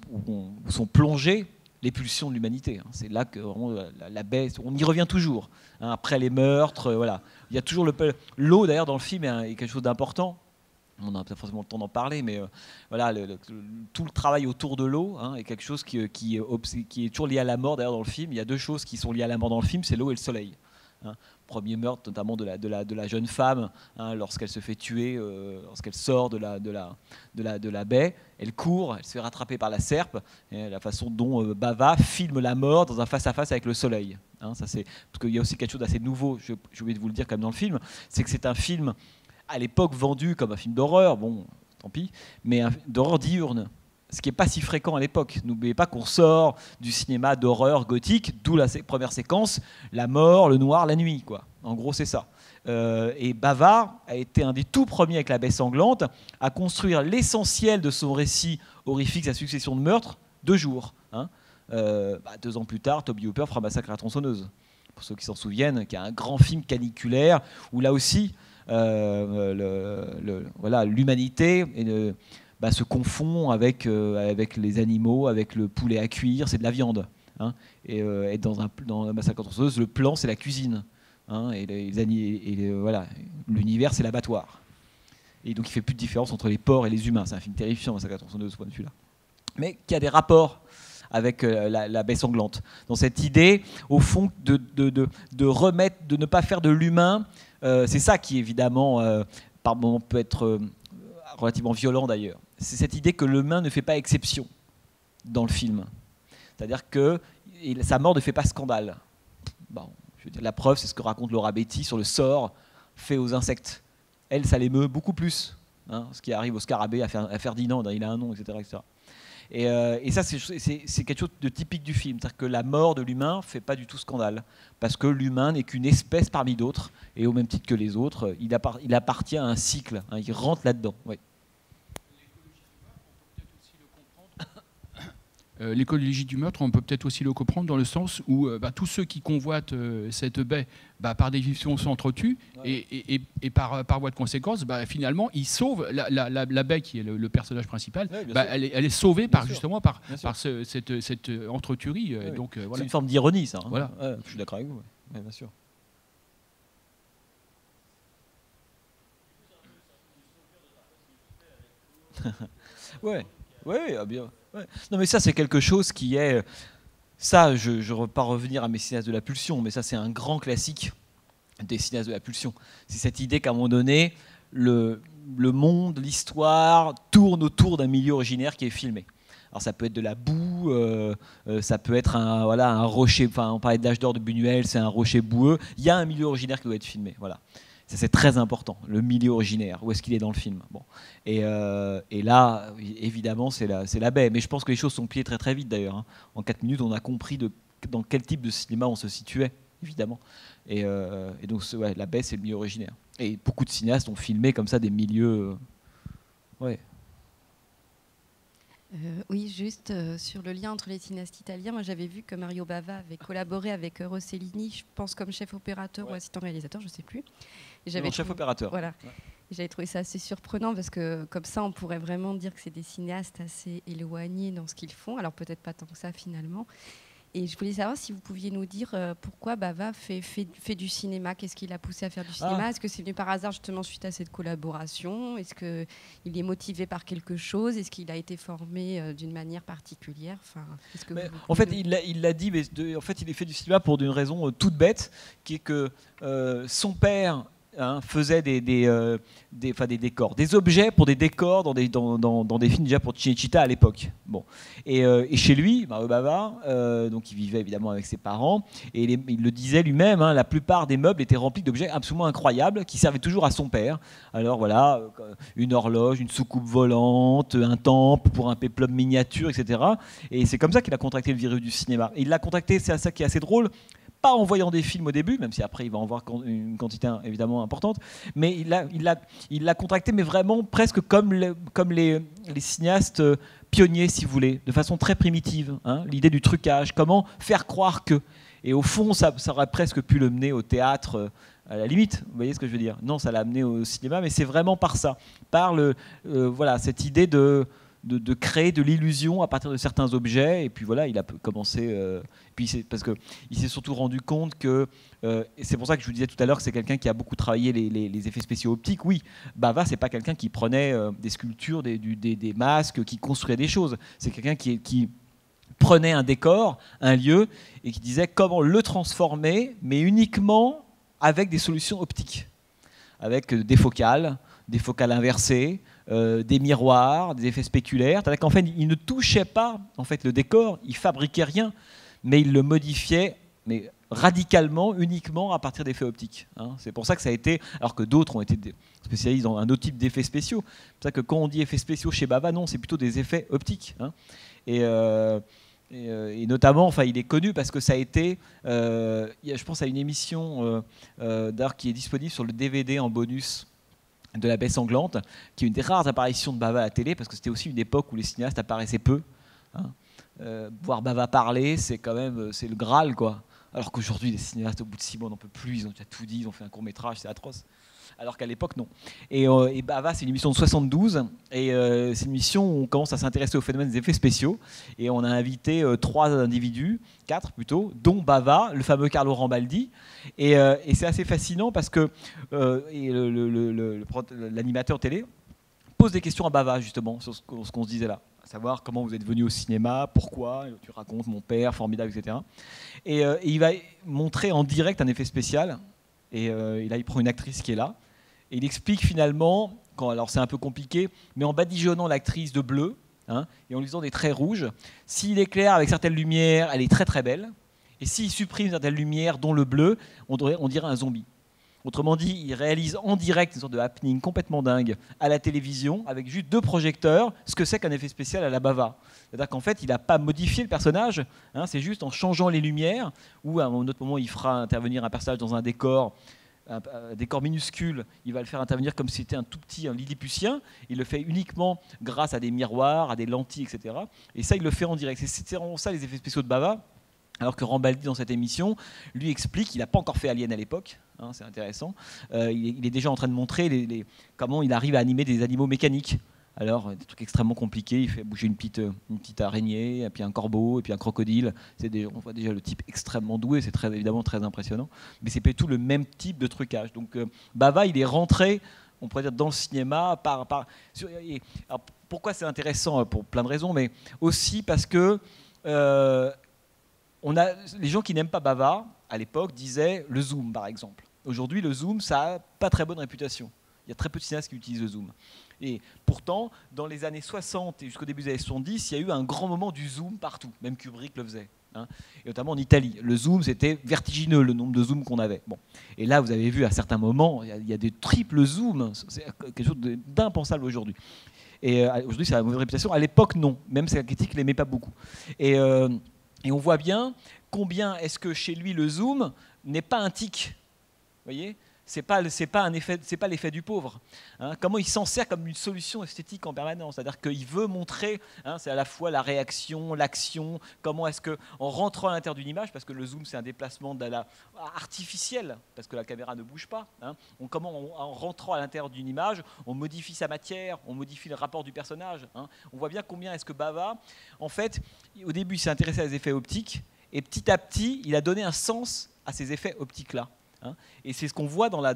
plongées les pulsions de l'humanité. Hein. C'est là que vraiment, la baie, on y revient toujours. Hein, après les meurtres, voilà. Il y a toujours l'eau d'ailleurs dans le film est quelque chose d'important. On n'a pas forcément le temps d'en parler, mais voilà, tout le travail autour de l'eau hein, est quelque chose qui est toujours lié à la mort. D'ailleurs, dans le film, il y a deux choses qui sont liées à la mort dans le film, c'est l'eau et le soleil. Hein. Premier meurtre, notamment de la jeune femme, hein, lorsqu'elle se fait tuer, lorsqu'elle sort de la baie, elle court, elle se fait rattraper par la serpe, et la façon dont Bava filme la mort dans un face-à-face avec le soleil. Hein, ça, parce qu'il y a aussi quelque chose d'assez nouveau, j'ai oublié de vous le dire quand même dans le film, c'est que c'est un film à l'époque vendu comme un film d'horreur, bon, tant pis, mais d'horreur diurne, ce qui n'est pas si fréquent à l'époque. N'oubliez pas qu'on sort du cinéma d'horreur gothique, d'où la première séquence, la mort, le noir, la nuit, quoi. En gros, c'est ça. Et Bava a été un des tout premiers avec La Baie sanglante à construire l'essentiel de son récit horrifique, sa succession de meurtres, 2 jours. Hein. 2 ans plus tard, Toby Hooper fera Massacre à la tronçonneuse. Pour ceux qui s'en souviennent, qui est un grand film caniculaire où là aussi, l'humanité se confond avec les animaux, avec le poulet à cuire, c'est de la viande. Hein, et dans la Massacre à la tronçonneuse, le plan, c'est la cuisine. Hein, l'univers, c'est l'abattoir. Et donc, il ne fait plus de différence entre les porcs et les humains. C'est un film terrifiant, Massacre à la tronçonneuse, de ce point de vue-là. Mais qui a des rapports avec la baie sanglante. Dans cette idée, au fond, de remettre, de ne pas faire de l'humain. C'est ça qui, évidemment, par moments peut être relativement violent d'ailleurs. C'est cette idée que l'humain ne fait pas exception dans le film. C'est-à-dire que sa mort ne fait pas scandale. Bon, je veux dire, la preuve, c'est ce que raconte Laura Beatty sur le sort fait aux insectes. Elle, ça l'émeut beaucoup plus. Hein, ce qui arrive au scarabée, à Ferdinand, il a un nom, etc. etc. Et ça, c'est quelque chose de typique du film. C'est-à-dire que la mort de l'humain ne fait pas du tout scandale. Parce que l'humain n'est qu'une espèce parmi d'autres. Et au même titre que les autres, il appartient à un cycle. Hein, il rentre là-dedans. Oui. L'écologie du meurtre, on peut peut-être aussi le comprendre dans le sens où tous ceux qui convoitent cette baie, par définition, s'entretuent, ouais. et par voie de conséquence, finalement, ils sauvent la baie, qui est le personnage principal, ouais, elle est sauvée justement par cette entretuerie. Ouais, donc, voilà. C'est une forme d'ironie, ça. Hein. Voilà. Ouais, je suis d'accord avec vous, ouais, bien sûr. Ouais, bien. Ouais. Non, mais ça, c'est quelque chose qui est... Ça, je ne veux pas revenir à mes cinéastes de la pulsion, mais ça, c'est un grand classique des cinéastes de la pulsion. C'est cette idée qu'à un moment donné, le monde, l'histoire tourne autour d'un milieu originaire qui est filmé. Alors, ça peut être de la boue, ça peut être un rocher... Enfin, on parlait de l'âge d'or de Buñuel, c'est un rocher boueux. Il y a un milieu originaire qui doit être filmé, voilà. Ça, c'est très important, le milieu originaire, où est-ce qu'il est dans le film. Bon. Et là, évidemment, c'est la baie. Mais je pense que les choses sont pliées très très vite d'ailleurs. Hein. En 4 minutes, on a compris dans quel type de cinéma on se situait, évidemment. Et donc, la baie, c'est le milieu originaire. Et beaucoup de cinéastes ont filmé comme ça des milieux... ouais. Oui, juste sur le lien entre les cinéastes italiens, moi j'avais vu que Mario Bava avait collaboré avec Rossellini, je pense comme chef opérateur ou assistant réalisateur, je ne sais plus. Chef opérateur. Voilà. Ouais. J'avais trouvé ça assez surprenant parce que comme ça on pourrait vraiment dire que c'est des cinéastes assez éloignés dans ce qu'ils font, alors peut-être pas tant que ça finalement. Et je voulais savoir si vous pouviez nous dire pourquoi Bava fait du cinéma. Qu'est-ce qui l'a poussé à faire du cinéma ? Est-ce que c'est venu par hasard justement suite à cette collaboration ? Est-ce qu'il est motivé par quelque chose ? Est-ce qu'il a été formé d'une manière particulière ? Enfin, en fait, il l'a dit, mais en fait, il a fait du cinéma pour une raison toute bête, qui est que son père... faisait des décors, des objets pour des décors dans des films déjà pour Cinecittà à l'époque. Bon. Et chez lui, Mario Bava, donc il vivait évidemment avec ses parents, et il le disait lui-même, hein, la plupart des meubles étaient remplis d'objets absolument incroyables qui servaient toujours à son père. Alors voilà, une horloge, une soucoupe volante, un temple pour un péplum miniature, etc. Et c'est comme ça qu'il a contracté le virus du cinéma. Et il l'a contracté, c'est ça qui est assez drôle, pas en voyant des films au début, même si après il va en voir une quantité évidemment importante, mais il l'a contracté, mais vraiment presque comme les cinéastes pionniers, si vous voulez, de façon très primitive. Hein, l'idée du trucage, comment faire croire que. Et au fond, ça aurait presque pu le mener au théâtre, à la limite. Vous voyez ce que je veux dire? Non, ça l'a amené au cinéma, mais c'est vraiment par ça, par voilà, cette idée de créer de l'illusion à partir de certains objets. Et puis voilà, il a commencé. Puis parce qu'il s'est surtout rendu compte que. Et c'est pour ça que je vous disais tout à l'heure que c'est quelqu'un qui a beaucoup travaillé les effets spéciaux optiques. Oui, Bava, c'est pas quelqu'un qui prenait des sculptures, des masques, qui construisait des choses. C'est quelqu'un qui prenait un décor, un lieu, et qui disait comment le transformer, mais uniquement avec des solutions optiques, avec des focales inversées, des miroirs, des effets spéculaires. C'est-à-dire qu'en fait, il ne touchait pas en fait, le décor, il fabriquait rien, mais il le modifiait mais radicalement, uniquement à partir d'effets optiques. Hein. C'est pour ça que ça a été, alors que d'autres ont été spécialisés dans un autre type d'effets spéciaux. C'est pour ça que quand on dit effets spéciaux chez Bava, non, c'est plutôt des effets optiques. Hein. Et notamment, enfin, il est connu parce que ça a été, je pense à une émission d'art qui est disponible sur le DVD en bonus de La Baie Sanglante, qui est une des rares apparitions de Bava à la télé, parce que c'était aussi une époque où les cinéastes apparaissaient peu. Hein. Voir Bava parler, c'est quand même, c'est le Graal, quoi. Alors qu'aujourd'hui, les cinéastes, au bout de 6 mois, n'en peuvent plus, ils ont déjà tout dit, ils ont fait un court-métrage, c'est atroce. Alors qu'à l'époque, non. Et Bava, c'est une émission de 72, et c'est une émission où on commence à s'intéresser au phénomène des effets spéciaux, et on a invité 3 individus, 4 plutôt, dont Bava, le fameux Carlo Rambaldi, et c'est assez fascinant parce que l'animateur télé pose des questions à Bava, justement, sur ce qu'on se disait là, à savoir comment vous êtes venu au cinéma, pourquoi, tu racontes mon père, formidable, etc. Et il va montrer en direct un effet spécial, et là il prend une actrice qui est là, et il explique finalement, alors c'est un peu compliqué, mais en badigeonnant l'actrice de bleu, hein, et en lui faisant des traits rouges, s'il éclaire avec certaines lumières, elle est très très belle, et s'il supprime certaines lumières, dont le bleu, on dirait un zombie. Autrement dit, il réalise en direct une sorte de happening complètement dingue à la télévision, avec juste 2 projecteurs, ce que c'est qu'un effet spécial à la Bava. C'est-à-dire qu'en fait, il n'a pas modifié le personnage, hein, c'est juste en changeant les lumières, ou à un autre moment, il fera intervenir un personnage dans un décor minuscule, il va le faire intervenir comme si c'était un tout petit, un lilliputien. Il le fait uniquement grâce à des miroirs, à des lentilles, etc. Et ça, il le fait en direct. C'est vraiment ça, les effets spéciaux de Bava. Alors que Rambaldi, dans cette émission, lui explique qu'il n'a pas encore fait Alien à l'époque, hein, c'est intéressant. Il est déjà en train de montrer comment il arrive à animer des animaux mécaniques. Alors, des trucs extrêmement compliqués, il fait bouger une petite araignée, et puis un corbeau, et puis un crocodile. On voit déjà le type extrêmement doué, c'est évidemment très impressionnant. Mais c'est pas tout le même type de trucage. Donc, Bava, il est rentré, on pourrait dire, dans le cinéma. Alors, pourquoi c'est intéressant? Pour plein de raisons, mais aussi parce que les gens qui n'aiment pas Bava, à l'époque, disaient le zoom, par exemple. Aujourd'hui, le zoom, ça n'a pas très bonne réputation. Il y a très peu de cinéastes qui utilisent le zoom. Et pourtant, dans les années 60 et jusqu'au début des années 70, il y a eu un grand moment du zoom partout. Même Kubrick le faisait. Hein. Et notamment en Italie. Le zoom, c'était vertigineux, le nombre de zooms qu'on avait. Bon. Et là, vous avez vu, à certains moments, il y a des triples zooms. C'est quelque chose d'impensable aujourd'hui. Et aujourd'hui, ça a une mauvaise réputation. À l'époque, non. Même si la critique ne l'aimait pas beaucoup. Et on voit bien combien est-ce que chez lui, le zoom n'est pas un tic. Vous voyez ? C'est pas l'effet du pauvre. Hein. Comment il s'en sert comme une solution esthétique en permanence. C'est-à-dire qu'il veut montrer, hein, c'est à la fois la réaction, l'action, comment est-ce qu'en rentrant à l'intérieur d'une image, parce que le zoom c'est un déplacement artificiel, parce que la caméra ne bouge pas, hein, en rentrant à l'intérieur d'une image, on modifie sa matière, on modifie le rapport du personnage. Hein. On voit bien combien est-ce que Bava, en fait, au début il s'est intéressé à des effets optiques, et petit à petit, il a donné un sens à ces effets optiques-là. Hein, et c'est ce qu'on voit dans la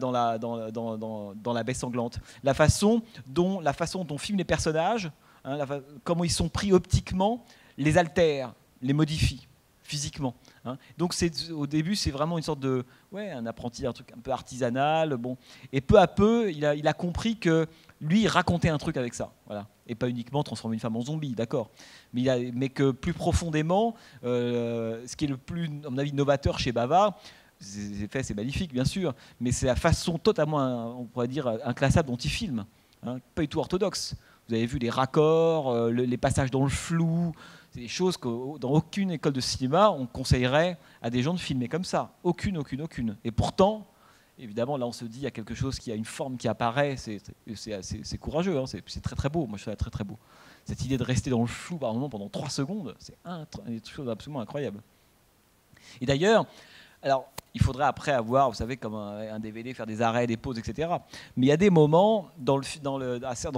Baie Sanglante. La façon dont filment les personnages, hein, comment ils sont pris optiquement, les altère, les modifie physiquement. Hein. Donc au début, c'est vraiment une sorte de... un apprenti, un truc un peu artisanal. Bon. Et peu à peu, il a compris que lui, il racontait un truc avec ça. Voilà. Et pas uniquement transformer une femme en zombie, d'accord. Mais que plus profondément, ce qui est le plus, à mon avis, novateur chez Bava, ces effets, c'est magnifique, bien sûr, mais c'est la façon totalement, on pourrait dire, inclassable dont il filme, hein, pas du tout orthodoxe. Vous avez vu les raccords, les passages dans le flou, C'est des choses que dans aucune école de cinéma, on conseillerait à des gens de filmer comme ça. Aucune. Et pourtant, évidemment, là, on se dit, il y a quelque chose qui a une forme qui apparaît. C'est courageux, hein, c'est très très beau. Moi, je trouve ça très très beau. Cette idée de rester dans le flou par moment pendant 3 secondes, c'est une chose absolument incroyable. Et d'ailleurs, alors, il faudrait après avoir, vous savez, comme un DVD, faire des arrêts, des pauses, etc. Mais il y a des moments, dans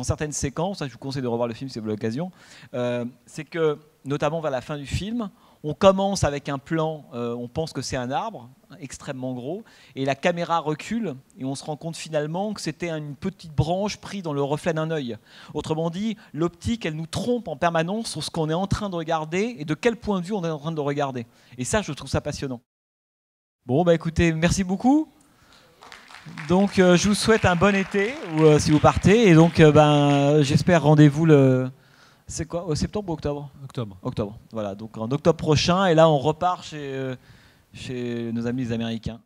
certaines séquences, je vous conseille de revoir le film si vous avez l'occasion, c'est que, notamment vers la fin du film, on commence avec un plan, on pense que c'est un arbre, extrêmement gros, et la caméra recule, et on se rend compte finalement que c'était une petite branche prise dans le reflet d'un œil. Autrement dit, l'optique, elle nous trompe en permanence sur ce qu'on est en train de regarder, et de quel point de vue on est en train de regarder. Et ça, je trouve ça passionnant. Bon, bah écoutez, merci beaucoup. Donc, je vous souhaite un bon été, ou si vous partez, et donc, j'espère rendez-vous le... C'est quoi, au septembre ou octobre ? Octobre. Voilà, donc en octobre prochain, et là on repart chez nos amis les Américains.